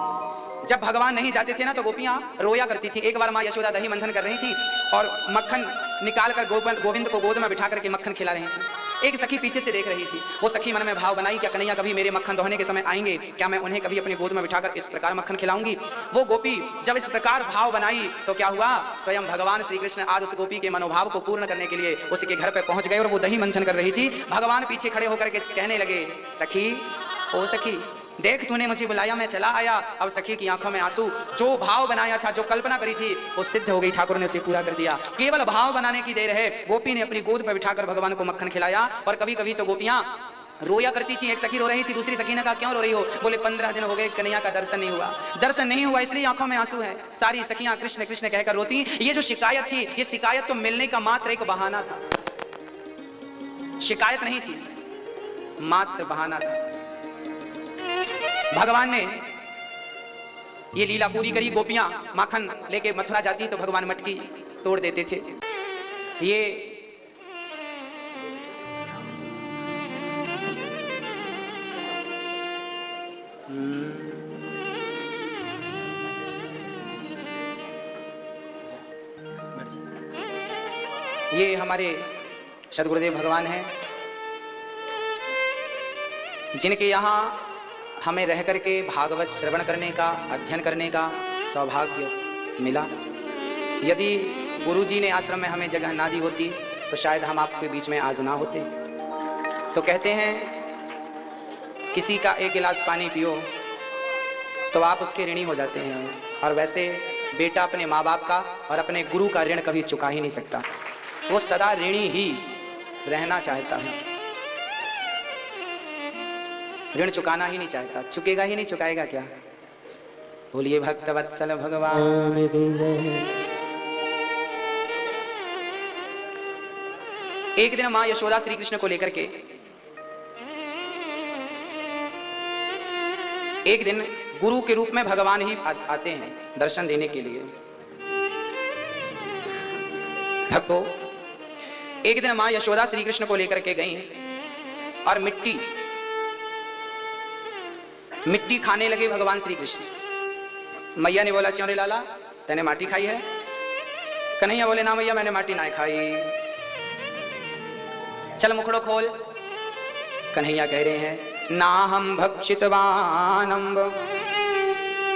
जब भगवान नहीं जाते थे ना तो गोपियां रोया करती थी। एक बार माँ यशोदा दही मंथन कर रही थी और मक्खन निकाल कर गोविंद को गोद में बिठा करके मक्खन खिला रही थी। एक सखी पीछे से देख रही थी। वो सखी मन में भाव बनाई, क्या कन्हैया कभी मेरे मक्खन दोहने के समय आएंगे, क्या मैं उन्हें कभी अपनी गोद में बिठाकर इस प्रकार मक्खन खिलाऊंगी। वो गोपी जब इस प्रकार भाव बनाई तो क्या हुआ, स्वयं भगवान श्री कृष्ण आज उस गोपी के मनोभाव को पूर्ण करने के लिए उसके घर पर पहुंच गए और वो दही मंथन कर रही थी। भगवान पीछे खड़े होकर के कहने लगे, सखी ओ सखी देख, तूने मुझे बुलाया, मैं चला आया। अब सखी की आंखों में आंसू, जो भाव बनाया था, जो कल्पना करी थी, वो सिद्ध हो गई। ठाकुर ने उसे पूरा कर दिया। केवल भाव बनाने की देर है। गोपी ने अपनी गोद पर बिठाकर भगवान को मक्खन खिलाया। और कभी कभी तो गोपियां रोया करती थी। एक सखी रो रही थी, दूसरी सखी ने कहा क्यों रो रही हो? बोले 15 दिन हो गए कन्हैया का दर्शन नहीं हुआ। दर्शन नहीं हुआ इसलिए आंखों में आंसू है। सारी सखियां कृष्ण कृष्ण कहकर रोती। ये जो शिकायत थी, ये शिकायत तो मिलने का मात्र एक बहाना था, शिकायत नहीं थी, मात्र बहाना था। भगवान ने ये लीला पूरी करी। गोपियां माखन लेके मथुरा जाती तो भगवान मटकी तोड़ देते थे। ये हमारे सदगुरुदेव भगवान हैं, जिनके यहाँ हमें रह करके भागवत श्रवण करने का, अध्ययन करने का सौभाग्य मिला। यदि गुरुजी ने आश्रम में हमें जगह ना दी होती तो शायद हम आपके बीच में आज ना होते। तो कहते हैं किसी का एक गिलास पानी पियो तो आप उसके ऋणी हो जाते हैं, और वैसे बेटा अपने माँ बाप का और अपने गुरु का ऋण कभी चुका ही नहीं सकता। वो सदा ऋणी ही रहना चाहता है, ऋण चुकाना ही नहीं चाहता। चुकेगा ही नहीं, चुकाएगा क्या? बोलिए भक्तवत्सल भगवान की जय। एक दिन मां यशोदा श्री कृष्ण को लेकर के एक दिन गुरु के रूप में भगवान ही आते हैं दर्शन देने के लिए। भक्तों, एक दिन मां यशोदा श्री कृष्ण को लेकर के गई और मिट्टी खाने लगे भगवान श्री कृष्ण। मैया ने बोला, च्यों रे लाला, तैने माटी खाई है? कन्हैया बोले, ना मैया, मैंने माटी ना खाई। चल मुखड़ो खोल। कन्हैया कह रहे हैं, ना हम भक्षितवानम्ब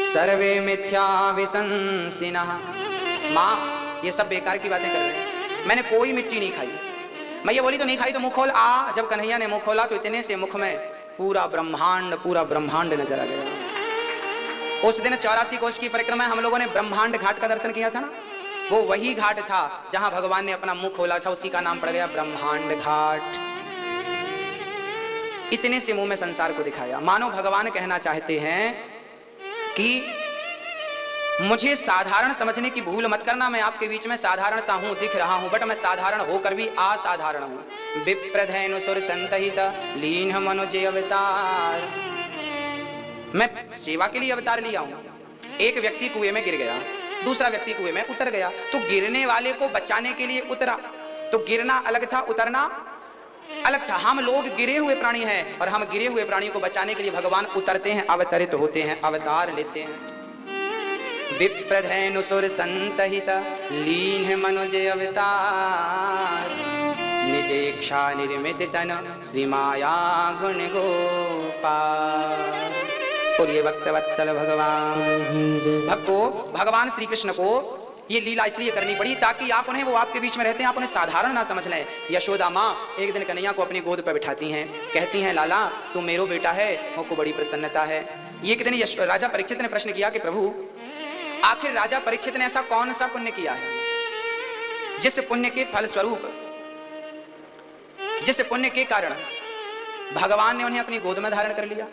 सर्वे मिथ्या विशंसिनः। माँ, ये सब बेकार की बातें कर रहे हैं, मैंने कोई मिट्टी नहीं खाई। मैया बोली, तो नहीं खाई तो मुंह खोल। जब कन्हैया ने मुंह खोला तो इतने से मुख में पूरा ब्रह्मांड नजर आ गया। उस दिन 84 कोष की परिक्रमा हम लोगों ने ब्रह्मांड घाट का दर्शन किया था ना, वो वही घाट था जहां भगवान ने अपना मुंह खोला था, उसी का नाम पड़ गया ब्रह्मांड घाट। इतने से मुंह में संसार को दिखाया। मानो भगवान कहना चाहते हैं कि मुझे साधारण समझने की भूल मत करना, मैं आपके बीच में साधारण सा हूं, दिख रहा हूं, बट मैं साधारण होकर भी असाधारण हूं। विप्रधेनु सुर संतहित लीन मनुजे अवतार। मैं सेवा के लिए अवतार लिया हूं। एक व्यक्ति कुएं में गिर गया, दूसरा व्यक्ति कुएं में उतर गया, तो गिरने वाले को बचाने के लिए उतरा। तो गिरना अलग था, उतरना अलग था। हम लोग गिरे हुए प्राणी हैं, और हम गिरे हुए प्राणियों को बचाने के लिए भगवान उतरते हैं, अवतरित होते हैं, अवतार लेते हैं। विप्रधेनु सुर संतहित लीन मनुजे अवतार निजेक्षा निर्मित तन श्री माया गुण गोपाल। बोलिए भक्तवत्सल भगवान। भक्तों, भगवान श्री कृष्ण को ये लीला इसलिए करनी पड़ी ताकि आप उन्हें, वो आपके बीच में रहते हैं, आप उन्हें साधारण ना समझ लें। यशोदा माँ एक दिन कन्हैया को अपनी गोद पर बिठाती हैं, कहती हैं, लाला तू मेरो बेटा है, मुझको बड़ी प्रसन्नता है। ये एक दिन राजा परीक्षित ने प्रश्न किया कि प्रभु, आखिर राजा परीक्षित ने ऐसा कौन सा पुण्य किया है जिस पुण्य के फल स्वरूप, जिस पुण्य के कारण भगवान ने उन्हें अपनी गोद में धारण कर लिया?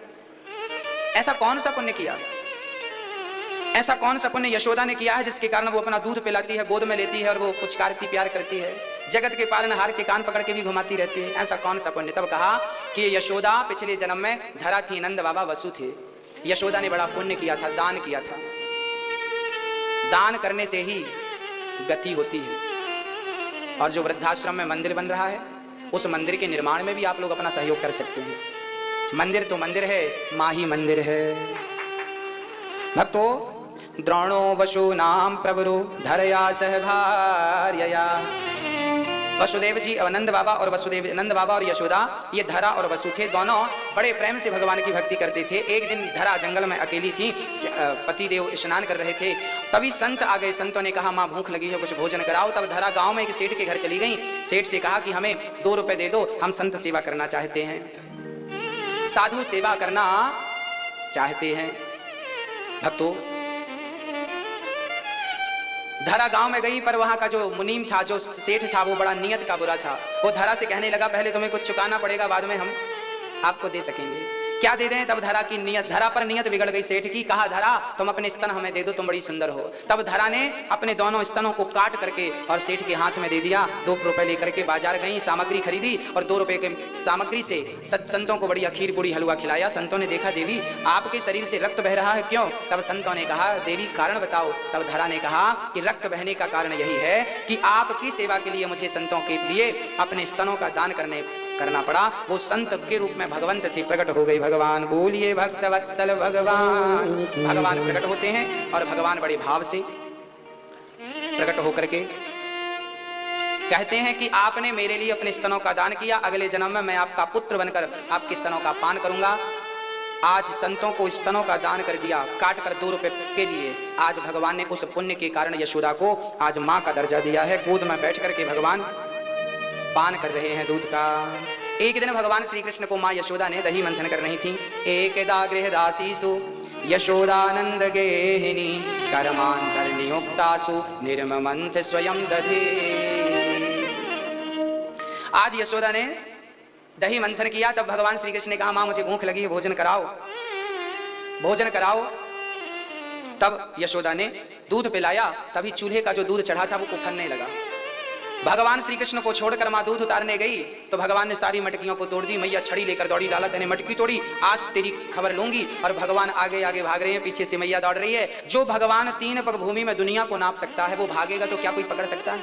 ऐसा कौन सा पुण्य किया? ऐसा कौन सा पुण्य यशोदा ने किया है जिसके कारण वो अपना दूध पिलाती है, गोद में लेती है और वो पुचकारती, प्यार करती है, जगत के पालनहार के कान पकड़ के भी घुमाती रहती है? ऐसा कौन सा पुण्य? तब कहा कि यशोदा पिछले जन्म में धरा थी, नंद बाबा वसु थे। यशोदा ने बड़ा पुण्य किया था, दान किया था। दान करने से ही गति होती है। और जो वृद्धाश्रम में मंदिर बन रहा है, उस मंदिर के निर्माण में भी आप लोग अपना सहयोग कर सकते हैं। मंदिर तो मंदिर है, माँ ही मंदिर है। भक्तों, द्रोणो वशूनां प्रवरो धरया सहभार्यया। वसुदेव जी, नंद बाबा और यशोदा, ये धरा और वसु थे, दोनों बड़े प्रेम से भगवान की भक्ति करते थे। एक दिन धरा जंगल में अकेली थी, पतिदेव स्नान कर रहे थे, तभी संत आ गए। संतों ने कहा, माँ भूख लगी है, कुछ भोजन कराओ। तब धरा गांव में एक सेठ के घर चली गई। सेठ से कहा कि हमें 2 रुपए दे दो, हम संत सेवा करना चाहते हैं, साधु सेवा करना चाहते हैं। भक्तों, धरा गांव में गई, पर वहां का जो मुनीम था, जो सेठ था, वो बड़ा नियत का बुरा था। वो धरा से कहने लगा, पहले तुम्हें कुछ चुकाना पड़ेगा, बाद में हम आपको दे सकेंगे। क्या दे दें? तब धरा की नियत, धरा पर नियत बिगड़ गई सेठ की। कहा, धरा तुम अपने स्तन हमें दे दो, तुम बड़ी सुंदर हो। तब धरा ने अपने दोनों स्तनों को काट करके और सेठ के हाथ में दे दिया। 2 रुपए लेकर के बाजार गई, सामग्री खरीदी और 2 रुपए के सामग्री से संतों को बड़ी खीर पूड़ी हलवा खिलाया। संतों ने देखा, देवी आपके शरीर से रक्त बह रहा है, क्यों? तब संतों ने कहा, देवी कारण बताओ। तब धरा ने कहा कि रक्त बहने का कारण यही है कि आपकी सेवा के लिए मुझे संतों के लिए अपने स्तनों का दान करना पड़ा। वो संत के रूप में भगवंत थे, प्रकट हो गई भगवान। बोलिए भक्तवत्सल भगवान। भगवान प्रकट होते हैं और भगवान बड़े भाव से प्रकट होकर के कहते हैं कि आपने मेरे लिए अपने स्तनों का दान किया, अगले जन्म में मैं आपका पुत्र बनकर आपके स्तनों का पान करूंगा। आज संतों को स्तनों का दान कर दिया, काट कर 2 रुपए के लिए। आज भगवान ने उस पुण्य के कारण यशोदा को आज माँ का दर्जा दिया है। गोद में बैठ करके भगवान पान कर रहे हैं दूध का। एक दिन भगवान श्री कृष्ण को माँ यशोदा ने दही मंथन कर रही थी। एकदा गृहदासीसु यशोदानंद गेहिनी कर्मांतर नियुक्तासु निर्ममंथ स्वयं दधे। आज यशोदा ने दही मंथन किया, तब भगवान श्री कृष्ण ने कहा मां मुझे भूख लगी है, भोजन कराओ, भोजन कराओ। तब यशोदा ने दूध पिलाया, तभी चूल्हे का जो दूध चढ़ा था वो उखड़ने लगा। भगवान श्री कृष्ण को छोड़कर मां दूध उतारने गई तो भगवान ने सारी मटकियों को तोड़ दी। मैया छड़ी लेकर दौड़ी, लाला तेने मटकी तोड़ी, आज तेरी खबर लूंगी। और भगवान आगे आगे भाग रहे हैं, पीछे से मैया दौड़ रही है। जो भगवान 3 पग भूमि में दुनिया को नाप सकता है वो भागेगा तो क्या कोई पकड़ सकता है?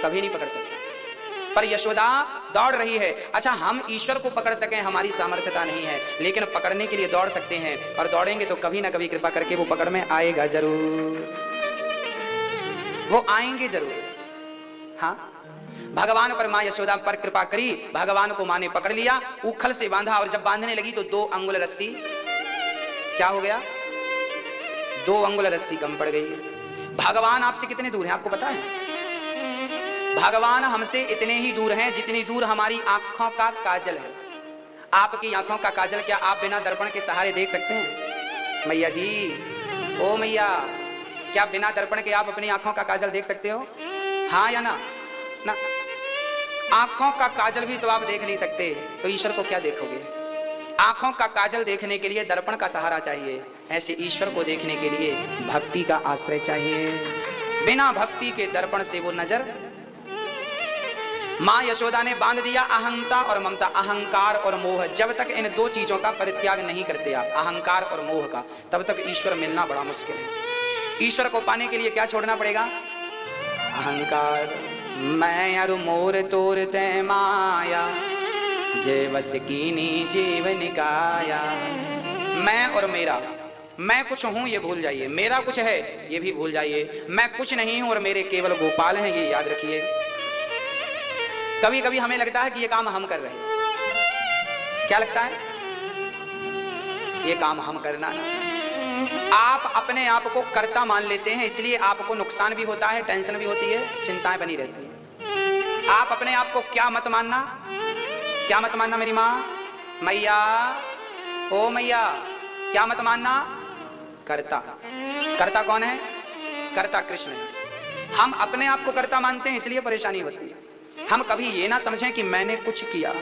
कभी नहीं पकड़ सकता। पर यशोदा दौड़ रही है। अच्छा, हम ईश्वर को पकड़ सकें हमारी सामर्थ्यता नहीं है, लेकिन पकड़ने के लिए दौड़ सकते हैं। और दौड़ेंगे तो कभी ना कभी कृपा करके वो पकड़ में आएगा जरूर, वो आएंगे जरूर। हाँ, भगवान पर मां यशोदा पर कृपा करी। भगवान को मां ने पकड़ लिया, उखल से बांधा। और जब बांधने लगी तो 2 अंगुल रस्सी क्या हो गया? 2 अंगुल रस्सी कम पड़ गई। भगवान आपसे कितने दूर हैं आपको पता है? भगवान हमसे इतने ही दूर हैं जितनी दूर हमारी आंखों का काजल है। आपकी आंखों का काजल क्या आप बिना दर्पण के सहारे देख सकते हैं? मैया जी, ओ मैया, क्या बिना दर्पण के आप अपनी आंखों का काजल देख सकते हो? हाँ या ना? ना, आंखों का काजल भी तो आप देख नहीं सकते, तो ईश्वर को क्या देखोगे? आंखों का काजल देखने के लिए दर्पण का सहारा चाहिए। ऐसे ईश्वर को देखने के लिए भक्ति का आश्रय चाहिए। बिना भक्ति के दर्पण से वो नजर। मां यशोदा ने बांध दिया अहंता और ममता, अहंकार और मोह। जब तक इन 2 चीजों का परित्याग नहीं करते आप, अहंकार और मोह का, तब तक ईश्वर मिलना बड़ा मुश्किल है। ईश्वर को पाने के लिए क्या छोड़ना पड़ेगा? अहंकार। मैं अरु मोर तोर ते माया, जय बस कीनी जीवन काया। मैं और मेरा, मैं कुछ हूं ये भूल जाइए, मेरा कुछ है ये भी भूल जाइए। मैं कुछ नहीं हूं और मेरे केवल गोपाल हैं, ये याद रखिए। कभी कभी हमें लगता है कि ये काम हम कर रहे हैं। क्या लगता है? ये काम हम करना ना। आप अपने आप को कर्ता मान लेते हैं, इसलिए आपको नुकसान भी होता है, टेंशन भी होती है, चिंताएं बनी रहती हैं। आप अपने आप को क्या मत मानना, क्या मत मानना मेरी माँ? मैया, ओ मैया, क्या मत मानना? कर्ता। कर्ता कौन है? कर्ता कृष्ण है। हम अपने आप को कर्ता मानते हैं, इसलिए परेशानी होती है। हम कभी ये ना समझें कि मैंने कुछ किया,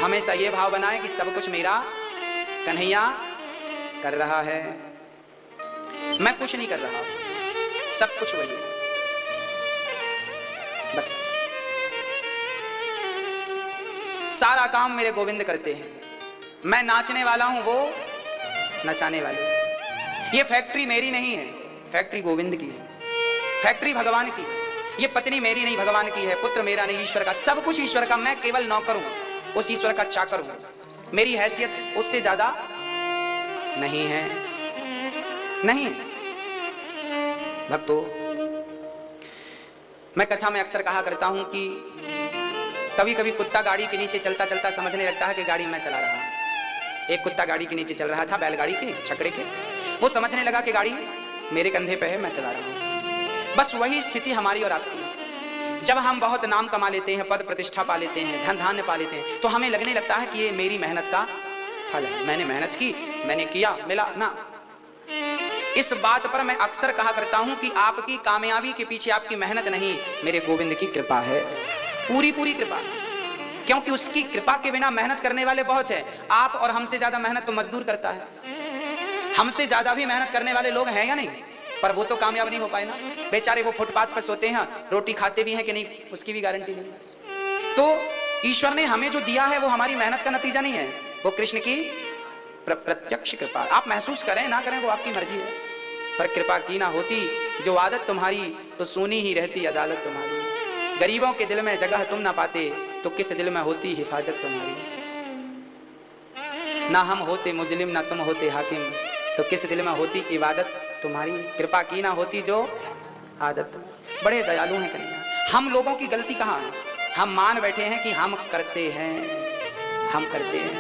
हमेशा ये भाव बनाए कि सब कुछ मेरा कन्हैया कर रहा है, मैं कुछ नहीं कर रहा, सब कुछ वही है। बस सारा काम मेरे गोविंद करते हैं। मैं नाचने वाला हूं, वो नचाने वाले। ये फैक्ट्री मेरी नहीं है, फैक्ट्री गोविंद की है, फैक्ट्री भगवान की है। ये पत्नी मेरी नहीं, भगवान की है। पुत्र मेरा नहीं, ईश्वर का। सब कुछ ईश्वर का। मैं केवल नौकर हूं, उस ईश्वर का चाकर हूं। मेरी हैसियत उससे ज्यादा नहीं है, नहीं। भक्तों, मैं कथा में अक्सर कहा करता हूं कि कभी कभी कुत्ता गाड़ी के नीचे चलता चलता समझने लगता है कि गाड़ी मैं चला रहा हूं। एक कुत्ता गाड़ी के नीचे चल रहा था, बैलगाड़ी के छकड़े के। वो समझने लगा कि गाड़ी मेरे कंधे पे है, मैं चला रहा हूं। बस वही स्थिति हमारी और आपकी है। जब हम बहुत नाम कमा लेते हैं, पद प्रतिष्ठा पा लेते हैं, धन धान्य पा लेते हैं, तो हमें लगने लगता है कि ये मेरी मेहनत का फल है, मैंने मेहनत की, मैंने किया, मिला ना। इस बात पर मैं अक्सर कहा करता हूं कि आपकी कामयाबी के पीछे आपकी मेहनत नहीं, मेरे गोविंद की कृपा है, पूरी पूरी कृपा। क्योंकि उसकी कृपा के बिना मेहनत करने वाले बहुत है। आप और हमसे ज्यादा मेहनत तो मजदूर करता है। हमसे ज्यादा भी मेहनत करने वाले लोग हैं या नहीं, पर वो तो कामयाब नहीं हो पाए ना। बेचारे वो फुटपाथ पर सोते हैं, रोटी खाते भी हैं कि नहीं उसकी भी गारंटी नहीं। तो ईश्वर ने हमें जो दिया है वो हमारी मेहनत का नतीजा नहीं है, वो कृष्ण की प्रत्यक्ष कृपा। आप महसूस करें ना करें वो आपकी मर्जी है, पर कृपा की ना होती जो आदत तुम्हारी तो सुनी ही रहती अदालत तुम्हारी। गरीबों के दिल में जगह तुम ना पाते तो किस दिल में होती हिफाजत तुम्हारी। ना हम होते मुजलिम ना तुम होते हाकिम तो किस दिल में होती इबादत तुम्हारी। कृपा की ना होती जो आदत। बड़े दयालु हैं कन्हैया। हम लोगों की गलती कहाँ है? हम मान बैठे हैं कि हम करते हैं, हम करते हैं।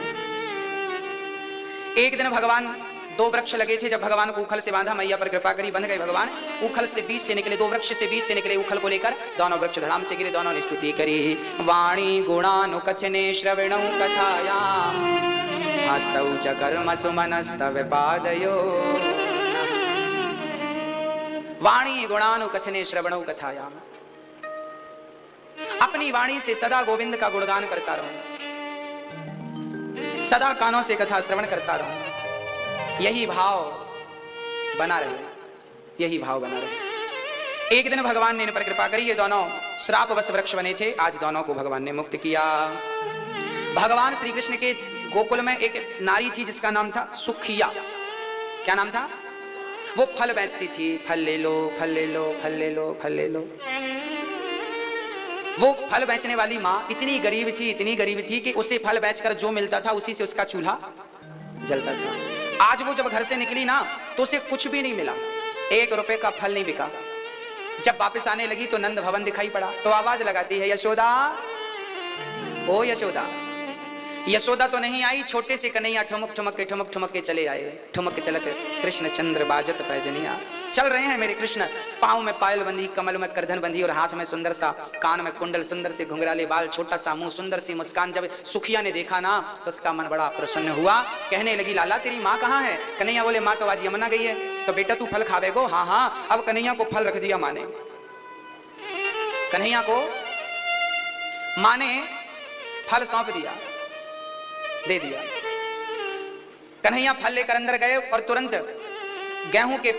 एक दिन भगवान, दो वृक्ष लगे थे, जब भगवान को उखल से बांधा, मैया पर कृपा करी, बंध गए भगवान। उखल से बीच से निकले, दो वृक्ष से बीच से निकले, उखल को लेकर दोनों वृक्ष धड़ाम से गिरे, दोनों ने स्तुति करी। वाणी गुणानुकचने श्रवणौ कथायाम हस्तौ च कर्म सुमनस्तव पादयो। वाणी गुणानुकचने श्रवणौ कथायाम, अपनी वाणी से सदा गोविंद का गुणगान करता रहूं, सदा कानों से कथा श्रवण करता रहूं, यही भाव बना रहे, यही भाव बना रहे। एक दिन भगवान ने इन पर कृपा करी, ये दोनों श्रापवश वृक्ष बने थे, आज दोनों को भगवान ने मुक्त किया। भगवान श्री कृष्ण के गोकुल में एक नारी थी जिसका नाम था सुखिया। क्या नाम था? वो फल बेचती थी, फल ले लो, फल ले लो, फल ले लो, फल ले लो। वो फल बेचने वाली माँ इतनी गरीब थी, इतनी गरीब थी कि उसे फल बेचकर जो मिलता था उसी से उसका चूल्हा जलता था। आज वो जब घर से निकली ना तो उसे कुछ भी नहीं मिला, 1 रुपए का फल नहीं बिका। जब वापस आने लगी तो नंद भवन दिखाई पड़ा, तो आवाज लगाती है, यशोदा, ओ यशोदा। यशोदा तो नहीं आई, छोटे से कन्हैया ठुमक ठुमक के चले आए। ठुमक चलत कृष्ण चंद्र बाजत पैजनिया। चल रहे हैं मेरे कृष्ण, पाँव में पायल बंधी, कमल में करधन बंधी और हाथ में सुंदर सा, कान में कुंडल, सुंदर से घुंघराले बाल, छोटा सा मुंह, सुंदर सी मुस्कान। जब सुखिया ने देखा ना तो उसका मन बड़ा प्रसन्न हुआ। कहने लगी, लाला तेरी माँ कहाँ है? कन्हैया बोले, माँ तो आज यमुना गई है। तो बेटा तू फल खावेगो? हाँ हाँ। अब कन्हैया को फल रख दिया माँ ने, कन्हैया को माँ ने फल सौंप दिया, दे दिया। कन्हैया फल लेकर अंदर गए और तुरंत गेहूं के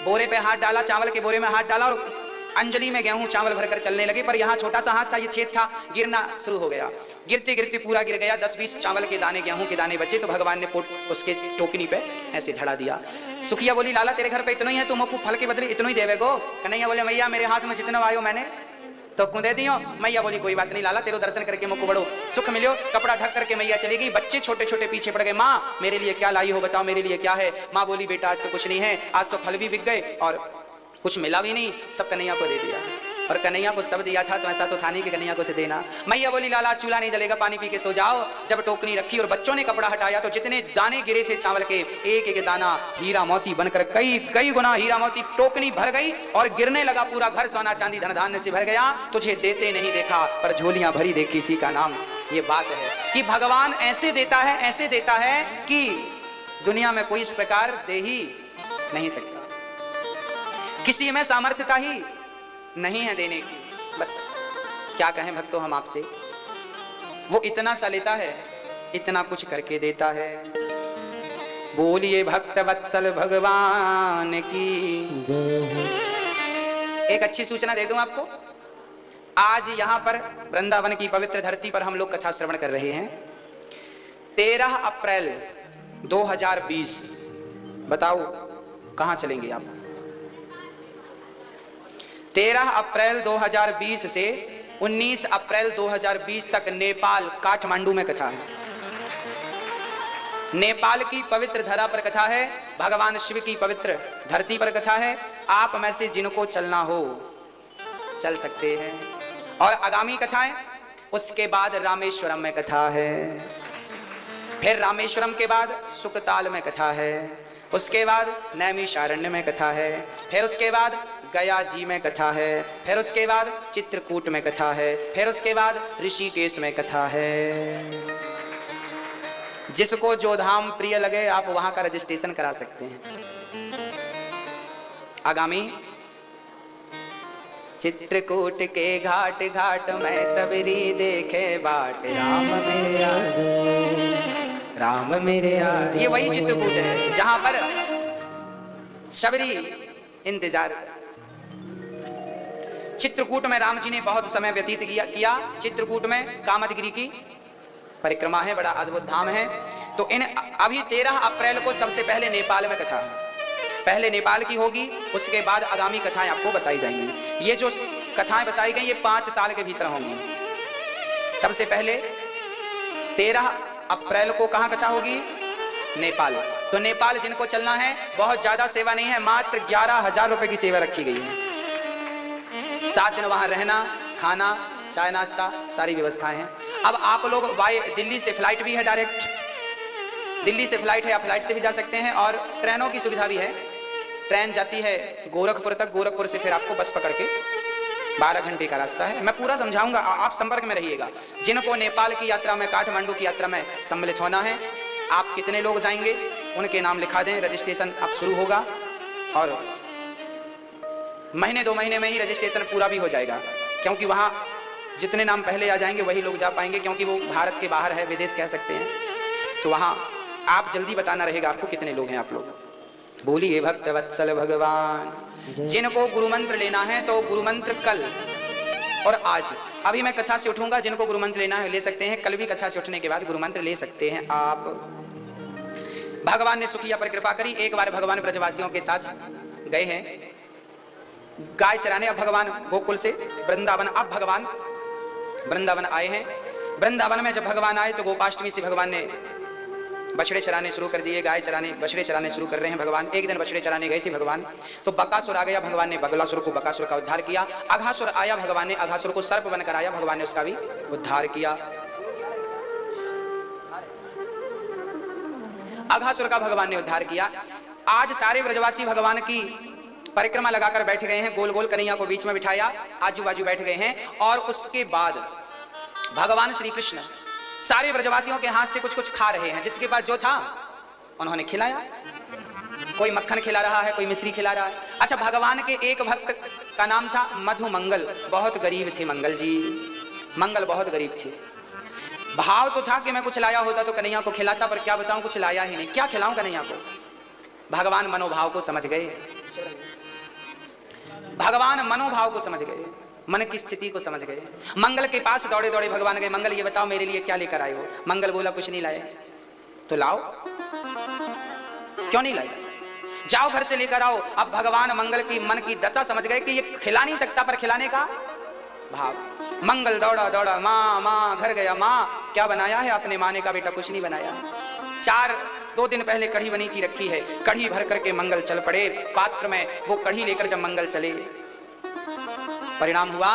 बोरे पे हाथ डाला, चावल के बोरे में हाथ डाला और अंजलि में गेहूं चावल भरकर चलने लगे। पर यहाँ छोटा सा हाथ था, ये छेद था, गिरना शुरू हो गया। गिरते गिरते पूरा गिर गया। 10-20 चावल के दाने, गेहूं के दाने बचे। तो भगवान ने उसके टोकनी पे ऐसे झड़ा दिया। सुखिया बोली, लाला तेरे घर पे इतना ही है, तुम को फल के बदले इतना ही देवेगो? कन्हैया बोले, मैया मेरे हाथ में जितना आयो मैंने तो क्यों दे दियो? मैया बोली, कोई बात नहीं लाला, तेरे दर्शन करके मुझको बड़ो सुख मिलो। कपड़ा ढक करके मैया चली गई। बच्चे छोटे छोटे पीछे पड़ गए, माँ मेरे लिए क्या लाई हो, बताओ मेरे लिए क्या है? माँ बोली, बेटा आज तो कुछ नहीं है, आज तो फल भी बिक गए और कुछ मिला भी नहीं, सब कन्हैया को दे दिया। और कन्हैया को सब दिया था तो ऐसा तो था नहीं कि कन्हैया को से देना। मैया बोली, लाला चूल्हा नहीं जलेगा, पानी पी के सो जाओ। जब टोकनी रखी और बच्चों ने कपड़ा हटाया तो जितने दाने गिरे थे चावल के, एक एक दाना हीरा मोती बनकर कई गुना हीरा मोती, टोकनी भर गई और गिरने लगा। पूरा घर सोना चांदी धन धान्य से भर गया। तुझे देते नहीं देखा पर झोलियां भरी देखी, इसी का नाम ये बात है कि भगवान ऐसे देता है, ऐसे देता है कि दुनिया में कोई इस प्रकार दे ही नहीं सकता। किसी में सामर्थ्यता ही नहीं है देने की। बस क्या कहें भक्तों हम आपसे, वो इतना सा लेता है, इतना कुछ करके देता है। बोलिए भक्त वत्सल भगवान की। एक अच्छी सूचना दे दूं आपको, आज यहां पर वृंदावन की पवित्र धरती पर हम लोग कथा श्रवण कर रहे हैं। 13 अप्रैल 2020, बताओ कहां चलेंगे आप? 13 अप्रैल 2020 से 19 अप्रैल 2020 तक नेपाल काठमांडू में कथा है। नेपाल की पवित्र धरा पर कथा है, भगवान शिव की पवित्र धरती पर कथा है। आप में से जिनको चलना हो चल सकते हैं। और आगामी कथाएं, उसके बाद रामेश्वरम में कथा है, फिर रामेश्वरम के बाद सुकताल में कथा है, उसके बाद नैमिषारण्य में कथा है, फिर उसके बाद गया जी में कथा है, फिर उसके बाद चित्रकूट में कथा है, फिर उसके बाद ऋषिकेश में कथा है। जिसको जो धाम प्रिय लगे आप वहां का रजिस्ट्रेशन करा सकते हैं। आगामी चित्रकूट के घाट घाट में सबरी देखे बाट, राम मेरे यार, राम मेरे यार। ये वही चित्रकूट है जहां पर सबरी इंतजार। चित्रकूट में राम जी ने बहुत समय व्यतीत किया। चित्रकूट में कामदगिरी की परिक्रमा है, बड़ा अद्भुत धाम है। तो इन अभी 13 अप्रैल को सबसे पहले नेपाल में कथा है। पहले नेपाल की होगी, उसके बाद आगामी कथाएं आपको बताई जाएंगी। ये जो कथाएं बताई गई ये 5 साल के भीतर होंगी। सबसे पहले 13 अप्रैल को कहां कथा होगी? नेपाल। तो नेपाल जिनको चलना है, बहुत ज्यादा सेवा नहीं है, मात्र 11,000 रुपए की सेवा रखी गई है। 7 दिन वहां रहना, खाना, चाय नाश्ता, सारी व्यवस्थाएं हैं। अब आप लोग दिल्ली से फ्लाइट भी है डायरेक्ट, दिल्ली से फ्लाइट है, आप फ्लाइट से भी जा सकते हैं और ट्रेनों की सुविधा भी है। ट्रेन जाती है गोरखपुर तक, गोरखपुर से फिर आपको बस पकड़ के 12 घंटे का रास्ता है। मैं पूरा समझाऊंगा, आप संपर्क में रहिएगा। जिनको नेपाल की यात्रा में, काठमांडू की यात्रा में सम्मिलित होना है, आप कितने लोग जाएंगे उनके नाम लिखा दें, रजिस्ट्रेशन अब शुरू होगा और महीने 2 महीने में ही रजिस्ट्रेशन पूरा भी हो जाएगा, क्योंकि वहाँ जितने नाम पहले आ जाएंगे वही लोग जा पाएंगे, क्योंकि वो भारत के बाहर है, विदेश कह सकते हैं। तो वहाँ आप जल्दी बताना रहेगा आपको कितने लोग हैं आप लोग। बोलिए भक्त वत्सल भगवान। जिनको गुरु मंत्र लेना है तो गुरु मंत्र कल और आज, अभी मैं कक्षा से उठूंगा, जिनको गुरु मंत्र लेना है ले सकते हैं, कल भी कक्षा से उठने के बाद गुरु मंत्र ले सकते हैं आप। भगवान ने सुखिया पर कृपा करी। एक बार भगवान ब्रजवासियों के साथ गए हैं गाय चराने। अब भगवान गोकुल से वृंदावन, अब भगवान वृंदावन आए हैं। वृंदावन में जब भगवान आए तो गोपाष्टमी से भगवान ने बछड़े चराने शुरू कर दिए, गाय चराने, बछड़े चराने शुरू कर रहे हैं भगवान। एक दिन बछड़े चराने गए थे भगवान, तो बकासुर आ गया, भगवान ने बगलासुर को, बकासुर का उद्धार किया। अघासुर आया, भगवान ने अघासुर को सर्प बनकर आया, भगवान ने उसका भी उद्धार किया। अघासुर का भगवान ने उद्धार किया। आज सारे ब्रजवासी भगवान की परिक्रमा लगाकर बैठ गए हैं, गोल गोल कन्हैया को बीच में बिठाया, आजू बाजू बैठ गए हैं। और उसके बाद भगवान श्री कृष्ण सारे ब्रजवासियों के हाथ से कुछ कुछ खा रहे हैं, जिसके पास जो था उन्होंने खिलाया। कोई मक्खन खिला रहा है, कोई मिश्री खिला रहा है। अच्छा, भगवान के एक भक्त का नाम था मधु मंगल, बहुत गरीब थे मंगल जी, मंगल बहुत गरीब थे। भाव तो था कि मैं कुछ लाया होता तो कन्हैया को खिलाता, पर क्या बताऊं कुछ लाया ही नहीं, क्या खिलाऊं कन्हैया को। भगवान मनोभाव को समझ गए, भगवान मनोभाव को समझ गए, मन की स्थिति को समझ गए। मंगल के पास दौड़े दौड़े भगवान गए, मंगल ये बताओ मेरे लिए क्या लेकर आए हो। मंगल बोला कुछ नहीं लाए। तो लाओ, क्यों नहीं लाए, जाओ घर से लेकर आओ। अब भगवान मंगल की मन की दशा समझ गए कि ये खिला नहीं सकता, पर खिलाने का भाव। मंगल दौड़ा दौड़ा, माँ माँ, घर गया, माँ क्या बनाया है आपने। माँ ने कहा बेटा कुछ नहीं बनाया, 2 दिन पहले कढ़ी बनी थी रखी है। कढ़ी भर करके मंगल चल पड़े पात्र में। वो कढ़ी लेकर जब मंगल चले, परिणाम हुआ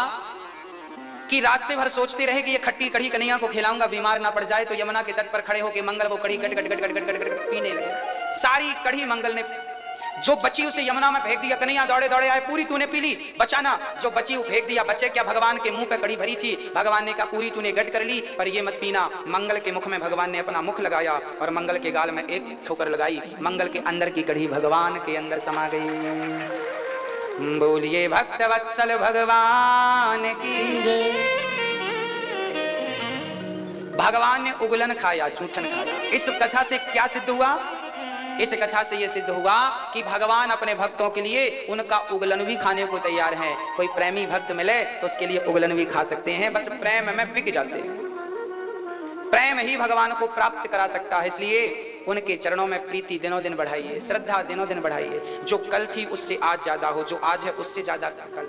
कि रास्ते भर सोचते रहे कि ये खट्टी कढ़ी कन्हैया को खिलाऊंगा, बीमार ना पड़ जाए। तो यमुना के तट पर खड़े होकर मंगल वो कढ़ी गट गट गट गट गट गट गट पीने लगे। सारी कढ़ी मंगल ने जो बची उसे यमुना में फेंक दिया। कन्हैया दौड़े दौड़े आए, पूरी तूने पी ली, बचाना। जो बची वो फेंक दिया। बचे क्या, भगवान के मुंह पे कढ़ी भरी थी। भगवान ने कहा पूरी तूने गट कर ली, पर ये मत पीना। मंगल के मुख में भगवान ने अपना मुख लगाया और मंगल के गाल में एक ठोकर लगाई। मंगल के अंदर की कढ़ी भगवान के अंदर समा गई। बोलिए भक्त वत्सल भगवान की। भगवान ने उगलन खाया, चूठन खाया। इस कथा से क्या सिद्ध हुआ, इस कथा से यह सिद्ध हुआ कि भगवान अपने भक्तों के लिए उनका उगलन भी खाने को तैयार है। कोई प्रेमी भक्त मिले तो उसके लिए उगलन भी खा सकते हैं, बस प्रेम में बिक जाते हैं। प्रेम ही भगवान को प्राप्त करा सकता है, इसलिए उनके चरणों में प्रीति दिनों दिन बढ़ाइए, श्रद्धा दिनों दिन बढ़ाइए। जो कल थी उससे आज ज्यादा हो, जो आज है उससे ज्यादा कल,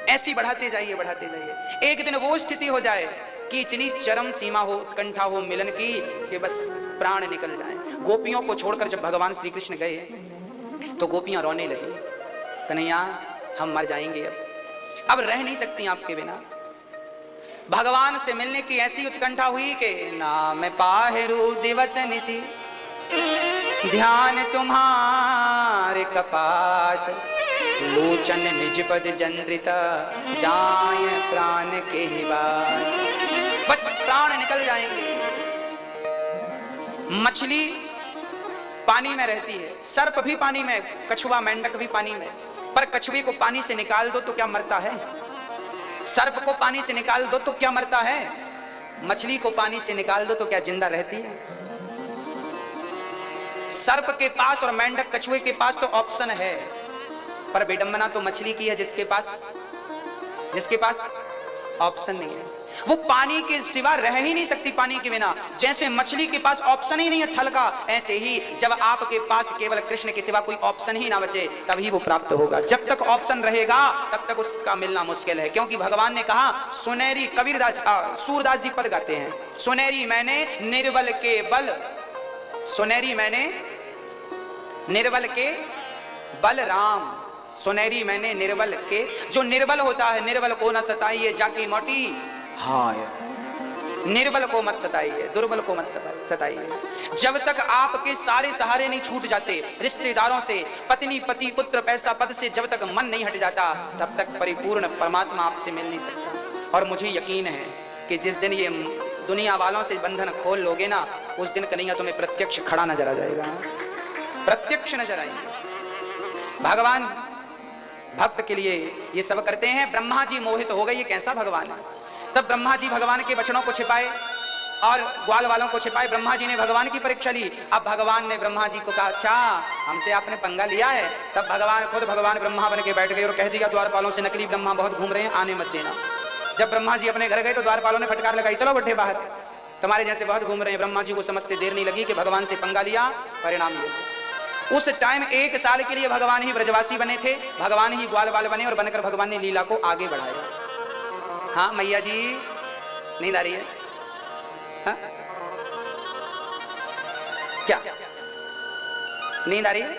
ऐसी बढ़ाते जाइए, बढ़ाते जाइए। एक दिन वो स्थिति हो जाए कि इतनी चरम सीमा हो, उत्कंठा हो मिलन की कि बस प्राण निकल जाए। गोपियों को छोड़कर जब भगवान श्री कृष्ण गए तो गोपियां रोने लगी, कन्हैया हम मर जाएंगे, अब रह नहीं सकती आपके बिना। भगवान से मिलने की ऐसी उत्कंठा हुई कि नाम पाहेरु दिवस निसी, ध्यान तुम्हारे कपाट, लोचन निज पद जंद्रिता, जाय प्राण के बाट। बस प्राण निकल जाएंगे। मछली पानी में रहती है, सर्प भी पानी में, कछुआ मेंढक भी पानी में, पर कछुए को पानी से निकाल दो तो क्या मरता है, सर्प को पानी से निकाल दो तो क्या मरता है, मछली को पानी से निकाल दो तो क्या जिंदा रहती है। सर्प के पास और मेंढक कछुए के पास तो ऑप्शन है, पर विडंबना तो मछली की है जिसके पास ऑप्शन नहीं है। वो पानी के सिवा रह ही नहीं सकती, पानी के बिना। जैसे मछली के पास ऑप्शन ही नहीं है थल का, ऐसे ही जब आपके पास केवल कृष्ण के सिवा कोई ऑप्शन ही ना बचे तभी वो प्राप्त होगा। जब तक ऑप्शन रहेगा तब तक उसका मिलना मुश्किल है, क्योंकि भगवान ने कहा, सुनेरी कबीरदास सूरदास जी पद गाते हैं, सुनेरी मैंने निर्बल के बल, सुनेरी मैंने निर्बल के बल राम, सुनेरी मैंने निर्बल के। जो निर्बल होता है, निर्बल को न सताइए जाकी मोटी हाय। निर्बल को मत सताइए, दुर्बल को मत सताइए। जब तक आपके सारे सहारे नहीं छूट जाते, रिश्तेदारों से, पत्नी, पति, पुत्र, पैसा, पद से जब तक मन नहीं हट जाता, तब तक परिपूर्ण परमात्मा आपसे मिल नहीं सकता। और मुझे यकीन है कि जिस दिन ये दुनिया वालों से बंधन खोल लोगे ना, उस दिन कन्हैया तुम्हें प्रत्यक्ष खड़ा नजर आ जाएगा, प्रत्यक्ष नजर आएगा। भगवान भक्त के लिए ये सब करते हैं। ब्रह्मा जी मोहित हो गए, ये कैसा भगवान है। तब ब्रह्मा जी भगवान के वचनों को छिपाए और ग्वाल वालों को छिपाए। ब्रह्मा जी ने भगवान की परीक्षा ली। अब भगवान ने ब्रह्मा जी को कहा, अच्छा हमसे आपने पंगा लिया है। तब भगवान खुद भगवान ब्रह्मा बन के बैठ गए और कह दिया द्वारपालों से, नकली ब्रह्मा बहुत घूम रहे हैं, आने मत देना। जब ब्रह्मा जी अपने घर गए तो द्वारपालों ने फटकार लगाई, चलो बैठे बाहर, तुम्हारे जैसे बहुत घूम रहे हैं। ब्रह्मा जी को समझते देर नहीं लगी कि भगवान से पंगा लिया, परिणाम ये। उस टाइम 1 साल के लिए भगवान ही ब्रजवासी बने थे, भगवान ही ग्वाल वाल बने और बनकर भगवान ने लीला को आगे बढ़ाया। हाँ मैया जी, नींद आ रही है? हाँ? क्या नींद आ रही है?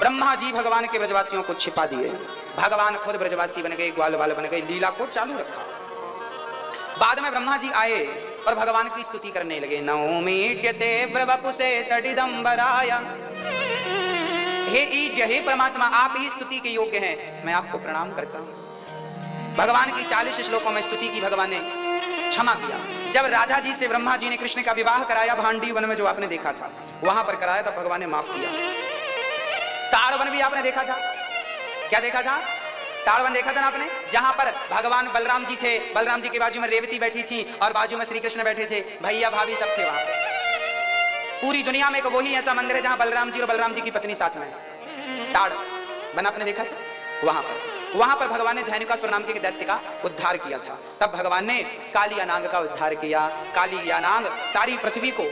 ब्रह्मा जी भगवान के ब्रजवासियों को छिपा दिए, भगवान खुद ब्रजवासी बन गए, ग्वाल वाल बन गए, लीला को चालू रखा। बाद में ब्रह्मा जी आए और भगवान की स्तुति करने लगे। नौमीट्यते प्रवपुसे तडिदंबराय, हे ईड्य, हे परमात्मा, आप ही स्तुति के योग्य हैं, मैं आपको प्रणाम करता हूं। भगवान की 40 श्लोकों में स्तुति की भगवान ने क्षमा किया। जब राधा जी से ब्रह्मा जी ने कृष्ण का विवाह कराया, भांडी वन में जो आपने देखा था वहां पर कराया, तब भगवान ने माफ किया। ताड़वन भी आपने देखा था, क्या देखा था? ताड़वन देखा था ना आपने, जहां पर भगवान बलराम जी थे, बलराम जी के बाजू में रेवती बैठी थी और बाजू में श्री कृष्ण बैठे थे, भैया भाभी सब थे वहां। पूरी दुनिया में एक वही ऐसा मंदिर है जहां बलराम जी और बलराम जी की पत्नी साथ में, ताड़वन आपने देखा था। वहां पर भगवान ने धैनुकासुर नाम के दैत्य का उद्धार किया था। तब भगवान ने काली अनांग का उद्धार किया। काली अनांग सारी पृथ्वी को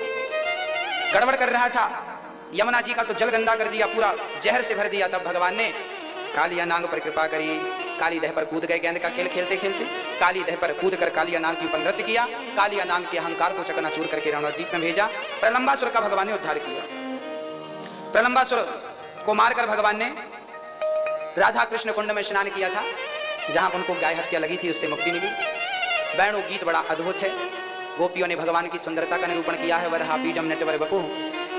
गड़बड़ कर रहा था, यमुना जी का तो जल गंदा कर दिया, पूरा जहर से भर दिया। तब भगवान ने काली अनांग पर कृपा करी, काली दह पर कूद गए। गेंद का खेल खेलते खेलते काली दह पर कूद कर काली अनांग के ऊपर नृत्य किया। काली अनांग के अहंकार को चकनाचूर करके रणद्वीप में भेजा। प्रलंबासुर का भगवान ने उद्धार किया। प्रलंबासुर को मारकर भगवान ने राधा कृष्ण कुंड में स्नान किया था, जहां पर उनको गाय हत्या लगी थी, उससे मुक्ति मिली। वैणु गीत बड़ा अद्भुत है। गोपियों ने भगवान की सुंदरता का निरूपण किया है। वरहा पीडम नटवर बपु।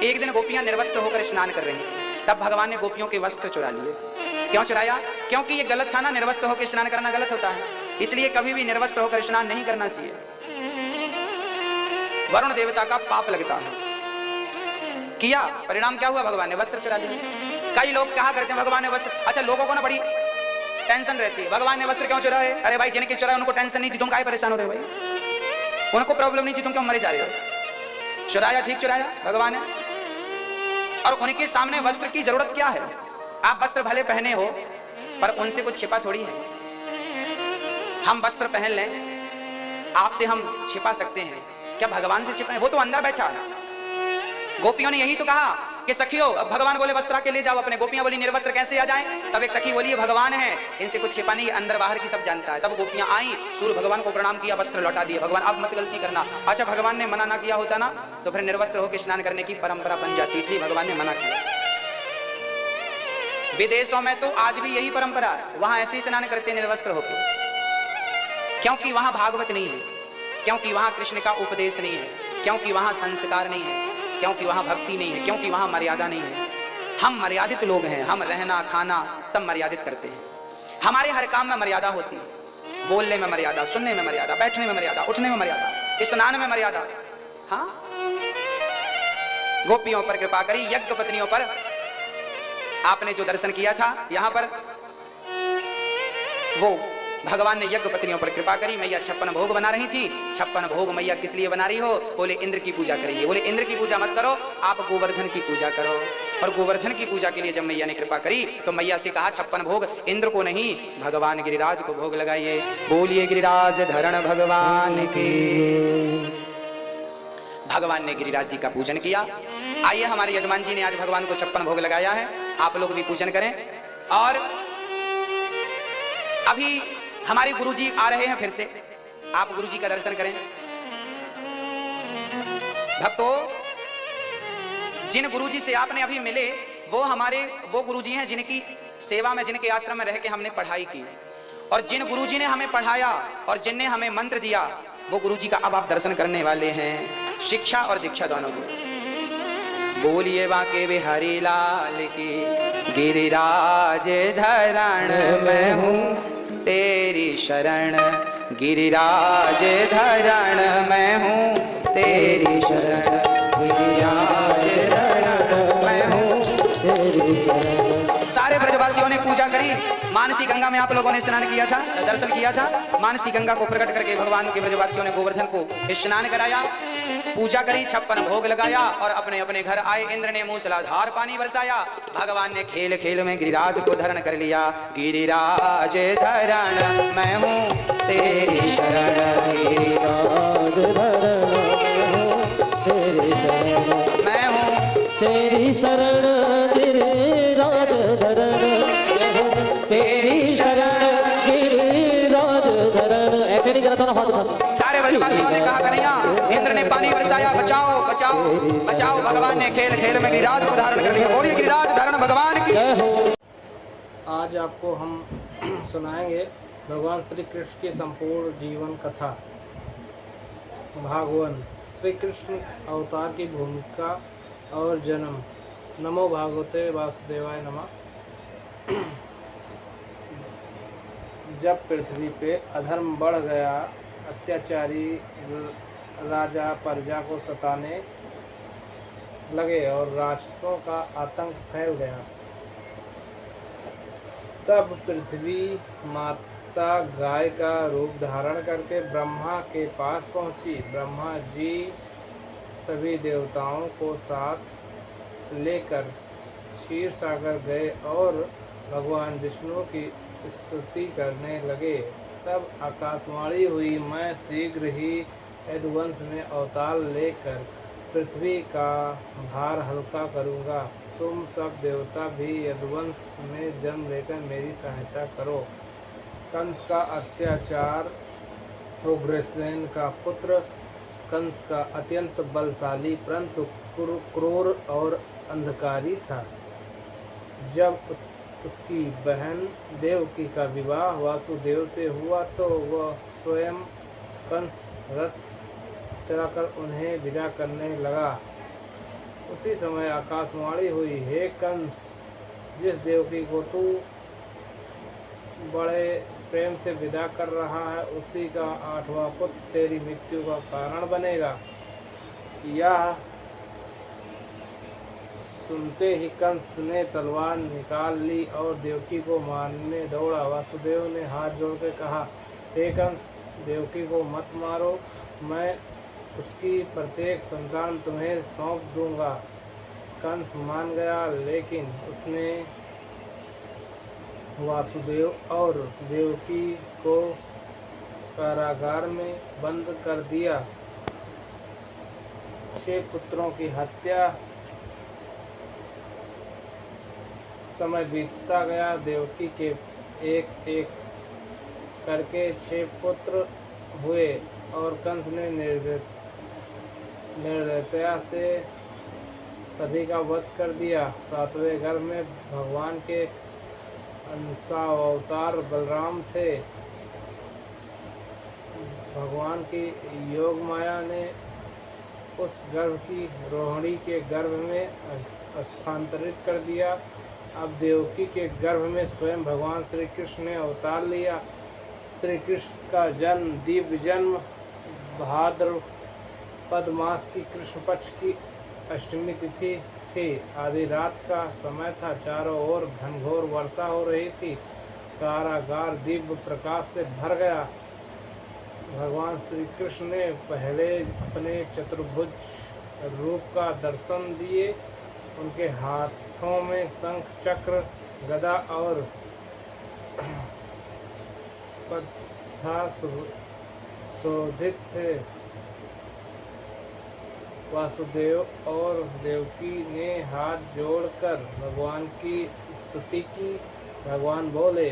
एक दिन गोपियां निर्वस्त्र होकर स्नान कर रही थी, तब भगवान ने गोपियों के वस्त्र चुरा लिए। क्यों चुराया? क्योंकि ये गलत था ना, निर्वस्त्र होकर स्नान करना गलत होता है, इसलिए कभी भी निर्वस्त्र होकर स्नान नहीं करना चाहिए, वरुण देवता का पाप लगता है। किया, परिणाम क्या हुआ? भगवान ने वस्त्र चुरा लिए। कई लोग कहा करते हैं भगवान ने वस्त्र, अच्छा लोगों को ना बड़ी टेंशन रहती है, भगवान ने वस्त्र क्यों चुराए? अरे भाई जिनके चुराए उनको टेंशन नहीं थी, तुम काहे परेशान हो रहे हो भाई? उनको प्रॉब्लम नहीं थी, तुम क्यों मरे जा रहे हो? चुराया, ठीक चुराया भगवान ने। और उनके सामने वस्त्र की जरूरत क्या है? आप वस्त्र भले पहने हो पर उनसे कुछ छिपा थोड़ी है। हम वस्त्र पहन लें, आपसे हम छिपा सकते हैं क्या? भगवान से छिपाए? वो तो अंदर बैठा है। गोपियों ने यही तो कहा कि सखियों, अब भगवान बोले वस्त्र के ले जाओ अपने, गोपियां बोली निर्वस्त्र कैसे आ जाएं? तब एक सखी बोली भगवान है, इनसे कुछ छिपा नहीं, अंदर बाहर की सब जानता है। तब गोपियां आई, सूर्य भगवान को प्रणाम किया, वस्त्र लौटा दिए। भगवान अब मत गलती करना। अच्छा भगवान ने मना ना किया होता ना तो फिर निर्वस्त्र होकर स्नान करने की परंपरा बन जाती, इसलिए भगवान ने मना किया। विदेशों में तो आज भी यही परंपरा है, वहां ऐसे ही स्नान करते निर्वस्त्र होकर, क्योंकि वहां भागवत नहीं है, क्योंकि वहां कृष्ण का उपदेश नहीं है, क्योंकि वहां संस्कार नहीं है, क्योंकि वहां भक्ति नहीं है, क्योंकि वहां मर्यादा नहीं है। हम मर्यादित लोग हैं, हम रहना खाना सब मर्यादित करते हैं। हमारे हर काम में मर्यादा होती है, बोलने में मर्यादा, सुनने में मर्यादा, बैठने में मर्यादा, उठने में मर्यादा, स्नान में मर्यादा। हाँ, गोपियों पर कृपा करी, यज्ञ पत्नियों पर आपने जो दर्शन किया था यहां पर, वो भगवान ने यज्ञ पत्नियों पर कृपा करी। मैया 56 भोग बना रही थी। 56 भोग मैया किस लिए बना रही हो? बोले इंद्र की पूजा करेंगे। बोले इंद्र की पूजा मत करो, आप गोवर्धन की पूजा करो। और गोवर्धन की पूजा के लिए जब मैया ने कृपा करी तो मैया से कहा 56 भोग इंद्र को नहीं, भगवान गिरिराज को भोग लगाइए। बोलिए गिरिराज धरण भगवान के। भगवान ने गिरिराज जी का पूजन किया। आइए हमारे यजमान जी ने आज भगवान को 56 भोग लगाया है, आप लोग भी पूजन करें। और अभी हमारे गुरुजी आ रहे हैं, फिर से आप गुरुजी का दर्शन करें। भक्तों, जिन गुरुजी से आपने अभी मिले वो गुरुजी हैं जिनकी सेवा में, जिनके आश्रम में रह के हमने पढ़ाई की। और जिन गुरुजी ने हमें पढ़ाया और जिनने हमें मंत्र दिया, वो गुरुजी का अब आप दर्शन करने वाले हैं, शिक्षा और दीक्षा दोनों को। बोलिए बाके बिहारी लाल की। गिरिराज धरण मैं हूँ तेरी शरण, गिरिराज धरण मैं हूँ तेरी शरण, गिरिराज धरण मैं हूँ तेरी शरण। सारे ब्रजवासियों ने पूजा करी। मानसी गंगा में आप लोगों ने स्नान किया था, दर्शन किया था। मानसी गंगा को प्रकट करके भगवान के ब्रजवासियों ने गोवर्धन को स्नान कराया, पूजा करी, 56 भोग लगाया और अपने अपने घर आए। इंद्र ने मूसलाधार पानी बरसाया। भगवान ने खेल खेल में गिरिराज को धरण कर लिया। गिरिराज धरण मैं हूँ तेरी शरण, गिरिराज धरण मैं हूँ तेरी शरण, गिरिराज धरण तेरी शरण, गिरिराज धरण। ऐसे नहीं करता ना हाथ। सारे ब्रजवासियों ने कहा कन्हैया, इंद्र ने पानी बरसाया, बचाओ बचाओ बचाओ। भगवान ने खेल खेल में गिरिराज को धारण कर लिया। बोलिए गिरिराज धारण भगवान की। आज आपको हम सुनाएंगे भगवान श्री कृष्ण की संपूर्ण जीवन कथा। भाग 1, श्री कृष्ण अवतार की भूमिका और जन्म। नमो भागवते वासुदेवाय नमः। जब पृथ्वी पे अधर्म बढ़ गया, अत्याचारी राजा प्रजा को सताने लगे और राक्षसों का आतंक फैल गया, तब पृथ्वी माता गाय का रूप धारण करके ब्रह्मा के पास पहुंची। ब्रह्मा जी सभी देवताओं को साथ लेकर क्षीर सागर गए और भगवान विष्णु की स्तुति करने लगे। तब आकाशवाणी हुई, मैं शीघ्र ही यदुवंश में अवतार लेकर पृथ्वी का भार हल्का करूँगा। तुम सब देवता भी यदुवंश में जन्म लेकर मेरी सहायता करो। कंस का अत्याचार। उग्रसेन का पुत्र कंस का अत्यंत बलशाली परंतु क्रूर और अंधकारी था। जब उसकी बहन देवकी का विवाह वासुदेव से हुआ तो वह स्वयं कंस रथ चलाकर उन्हें विदा करने लगा। उसी समय आकाशवाणी हुई, हे कंस, जिस देवकी को तू बड़े प्रेम से विदा कर रहा है, उसी का 8वां पुत्र तेरी मृत्यु का कारण बनेगा। यह सुनते ही कंस ने तलवार निकाल ली और देवकी को मारने दौड़ा। वासुदेव ने हाथ जोड़कर कहा, हे कंस, देवकी को मत मारो, मैं उसकी प्रत्येक संतान तुम्हें सौंप दूंगा। कंस मान गया, लेकिन उसने वासुदेव और देवकी को कारागार में बंद कर दिया। 6 पुत्रों की हत्या। समय बीतता गया, देवकी के एक एक करके 6 पुत्र हुए और कंस ने निर्दयता से सभी का वध कर दिया। 7वें गर्भ में भगवान के अंशावतार बलराम थे। भगवान की योग माया ने उस गर्भ की रोहिणी के गर्भ में स्थानांतरित कर दिया। अब देवकी के गर्भ में स्वयं भगवान श्री कृष्ण ने अवतार लिया। श्री कृष्ण का जन्म, दिव्य जन्म, भाद्रपद मास की कृष्ण पक्ष की अष्टमी तिथि थी। आधी रात का समय था, चारों ओर घनघोर वर्षा हो रही थी। कारागार दिव्य प्रकाश से भर गया। भगवान श्री कृष्ण ने पहले अपने चतुर्भुज रूप का दर्शन दिए। उनके हाथों में शंख, चक्र, गदा और पद्मा शोभित थे। वासुदेव और देवकी ने हाथ जोड़कर भगवान की स्तुति की। भगवान बोले,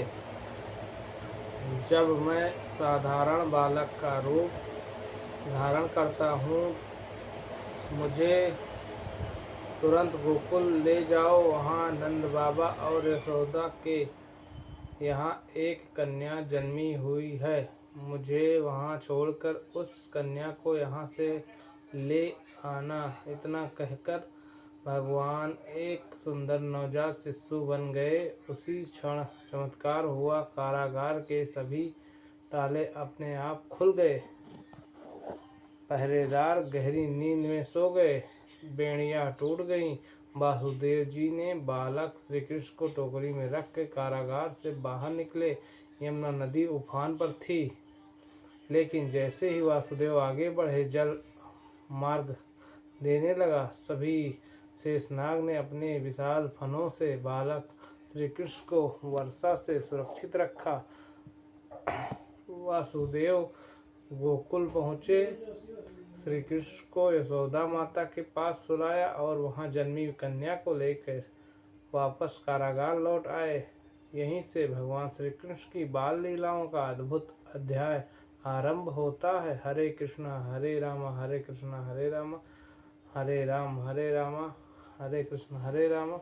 जब मैं साधारण बालक का रूप धारण करता हूँ, मुझे तुरंत गोकुल ले जाओ। वहाँ नंद बाबा और यशोदा के यहाँ एक कन्या जन्मी हुई है, मुझे वहाँ छोड़कर उस कन्या को यहाँ से ले आना। इतना कहकर भगवान एक सुंदर नवजात शिशु बन गए। उसी क्षण चमत्कार हुआ, कारागार के सभी ताले अपने आप खुल गए। पहरेदार गहरी नींद में सो गए। बेड़ियां टूट गईं। वासुदेव जी ने बालक श्री कृष्ण को टोकरी में रख के कारागार से बाहर निकले। यमुना नदी उफान पर थी, लेकिन जैसे ही वासुदेव आगे बढ़े, जल मार्ग देने लगा। सभी शेषनाग ने अपने विशाल फनों से बालक श्री कृष्ण को वर्षा से सुरक्षित रखा। वासुदेव गोकुल पहुँचे। श्री कृष्ण को यशोदा माता के पास सुलाया और वहां जन्मी कन्या को लेकर वापस कारागार लौट आए। यहीं से भगवान श्री कृष्ण की बाल लीलाओं का अद्भुत अध्याय आरंभ होता है। हरे कृष्णा हरे राम हरे कृष्णा हरे राम हरे राम हरे राम हरे कृष्ण हरे राम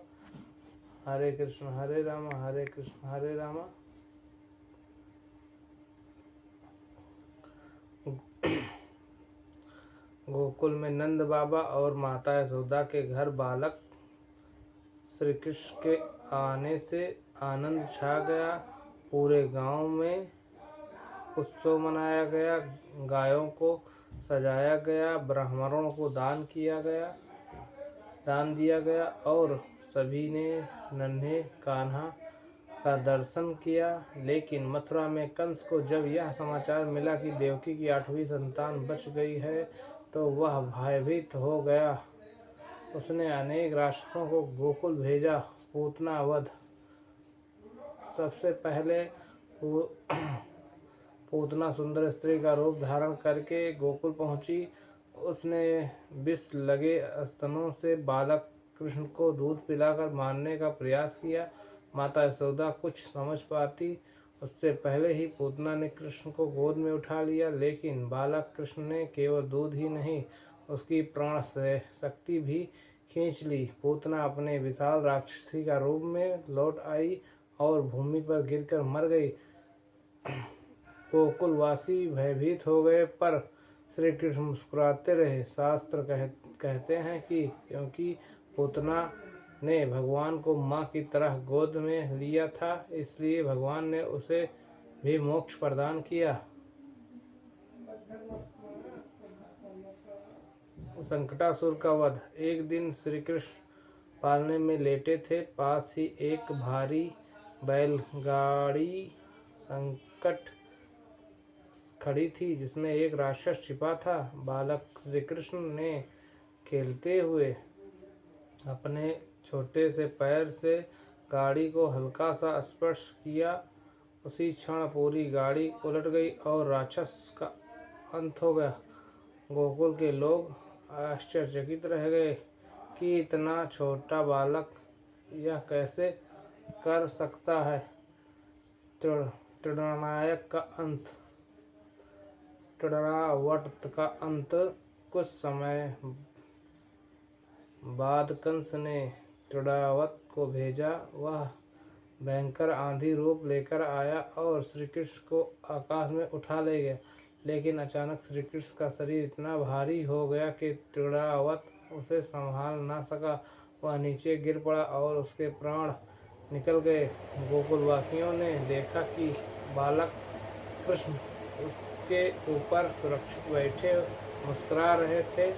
हरे कृष्ण हरे राम हरे कृष्ण हरे राम। गोकुल में नंद बाबा और माता यशोदा के घर बालक श्री कृष्ण के आने से आनंद छा गया। पूरे गांव में उत्सव मनाया गया। गायों को सजाया गया, ब्राह्मणों को दान दिया गया और सभी ने नन्हे कान्हा का दर्शन किया। लेकिन मथुरा में कंस को जब यह समाचार मिला कि देवकी की 8वीं संतान बच गई है, तो वह भयभीत हो गया। उसने अनेक राक्षसों को गोकुल भेजा। पूतना वध। सबसे पहले पूतना सुंदर स्त्री का रूप धारण करके गोकुल पहुंची। उसने विष लगे स्तनों से बालक कृष्ण को दूध पिलाकर मारने का प्रयास किया। माता यशोदा कुछ समझ पाती उससे पहले ही पूतना ने कृष्ण को गोद में उठा लिया। लेकिन बालक कृष्ण ने केवल दूध ही नहीं, उसकी प्राण से शक्ति भी खींच ली। पूतना अपने विशाल राक्षसी का रूप में लौट आई और भूमि पर गिरकर मर गई। गोकुलवासी भयभीत हो गए, पर श्री कृष्ण मुस्कुराते रहे। शास्त्र कहते हैं कि क्योंकि पूतना ने भगवान को माँ की तरह गोद में लिया था, इसलिए भगवान ने उसे भी मोक्ष प्रदान किया। संकटासुर का वध। एक दिन श्री कृष्ण पालने में लेटे थे। पास ही एक भारी बैलगाड़ी संकट खड़ी थी, जिसमें एक राक्षस छिपा था। बालक श्री कृष्ण ने खेलते हुए अपने छोटे से पैर से गाड़ी को हल्का सा स्पर्श किया। उसी क्षण पूरी गाड़ी उलट गई और राक्षस का अंत हो गया। गोकुल के लोग आश्चर्यचकित रह गए कि इतना छोटा बालक यह कैसे कर सकता है। त्रिनायक का अंत। त्रिरावत का अंत। कुछ समय बाद कंस ने त्रिरावत को भेजा। वह भयंकर आंधी रूप लेकर आया और श्री कृष्ण को आकाश में उठा ले गया। लेकिन अचानक श्री कृष्ण का शरीर इतना भारी हो गया कि त्रिरावत उसे संभाल ना सका। वह नीचे गिर पड़ा और उसके प्राण निकल गए। गोकुलवासियों ने देखा कि बालक कृष्ण उसके ऊपर सुरक्षित बैठे मुस्कुरा रहे थे।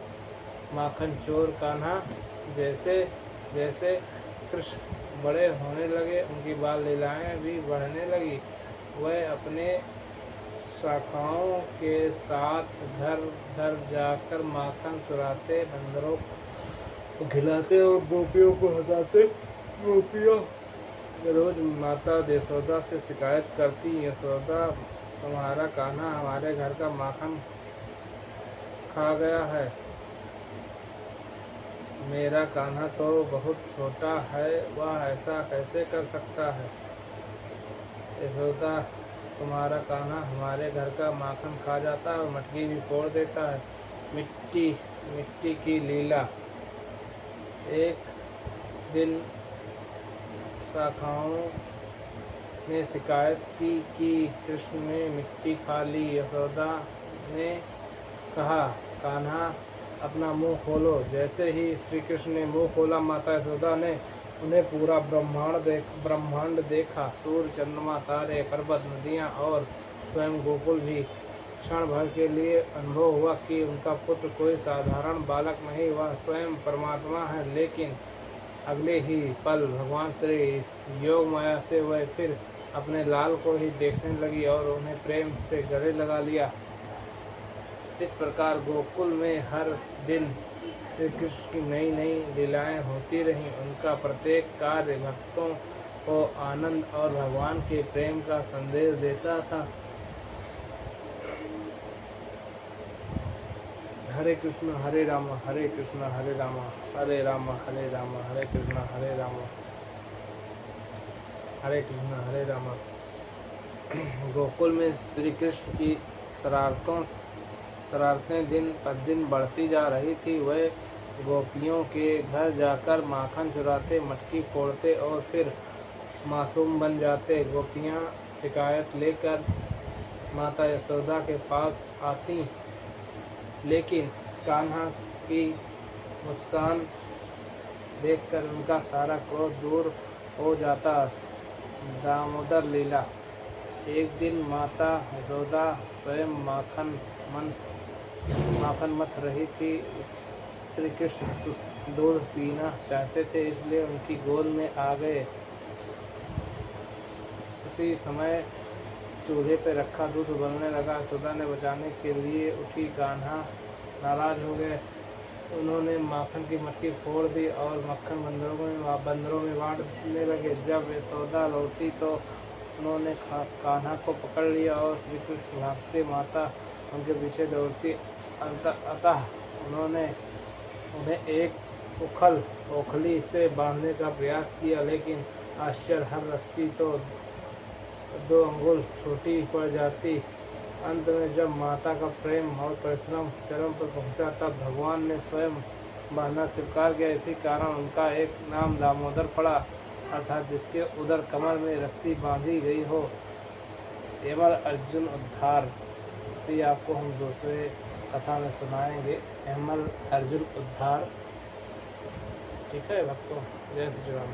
माखन चोर कान्हा। जैसे जैसे कृष्ण बड़े होने लगे, उनकी बाल लीलाएं भी बढ़ने लगी। वह अपने शाखाओं के साथ घर घर जाकर माखन चुराते, बंदरों को खिलाते और गोपियों को हंसाते। गोपियाँ रोज माता यशोदा से शिकायत करती, यशोदा तुम्हारा कान्हा हमारे घर का माखन खा गया है। मेरा कान्हा तो बहुत छोटा है, वह ऐसा कैसे कर सकता है। यशोदा तुम्हारा कान्हा हमारे घर का माखन खा जाता है और मटकी भी फोड़ देता है। मिट्टी की लीला। एक दिन शाखाओं ने शिकायत की कि कृष्ण ने मिट्टी खा ली। यशोदा ने कहा, कान्हा अपना मुंह खोलो। जैसे ही श्री कृष्ण ने मुंह खोला, माता यशोदा ने उन्हें पूरा ब्रह्मांड देखा। सूर्य, चंद्रमा, तारे, पर्वत, नदियाँ और स्वयं गोकुल भी। क्षण भर के लिए अनुभव हुआ कि उनका पुत्र कोई साधारण बालक नहीं, वह स्वयं परमात्मा है। लेकिन अगले ही पल भगवान श्री योग माया से वह फिर अपने लाल को ही देखने लगी और उन्हें प्रेम से गले लगा लिया। इस प्रकार गोकुल में हर दिन श्री कृष्ण की नई नई लीलाएं होती रहीं। उनका प्रत्येक कार्य भक्तों को आनंद और भगवान के प्रेम का संदेश देता था। हरे कृष्ण हरे राम, हरे कृष्ण हरे राम, हरे राम हरे राम, हरे कृष्ण हरे राम, हरे कृष्ण हरे राम। गोकुल में श्री कृष्ण की शरारतें दिन प्रतिदिन बढ़ती जा रही थी। वह गोपियों के घर जाकर माखन चुराते, मटकी फोड़ते और फिर मासूम बन जाते। गोपियाँ शिकायत लेकर माता यशोदा के पास आती, लेकिन कान्हा की मुस्कान देखकर उनका सारा क्रोध दूर हो जाता। दामोदर लीला। एक दिन माता यशोदा स्वयं माखन मथ रही थी। श्री कृष्ण दूध पीना चाहते थे, इसलिए उनकी गोद में आ गए। उसी समय चूल्हे पर रखा दूध उबलने लगा। यशोदा ने बचाने के लिए उठी। कान्हा नाराज हो गए। उन्होंने माखन की मटकी फोड़ दी और मक्खन बंदरों में बांटने लगे। जब यशोदा लौटी तो उन्होंने कान्हा को पकड़ लिया और श्री कृष्ण भागते, माता उनके पीछे दौड़ती। अतः उन्होंने उन्हें एक ओखली से बांधने का प्रयास किया, लेकिन आश्चर्य, हर रस्सी तो 2 अंगुल छोटी पड़ जाती। अंत में जब माता का प्रेम और परिश्रम चरम पर पहुंचा, तब भगवान ने स्वयं बांधना स्वीकार किया। इसी कारण उनका एक नाम दामोदर पड़ा, अर्थात जिसके उदर कमर में रस्सी बांधी गई हो। यमल अर्जुन उद्धार भी आपको हम दूसरे कथा में सुनाएंगे। यमल अर्जुन उद्धार। ठीक है भक्तों, जय श्री राम।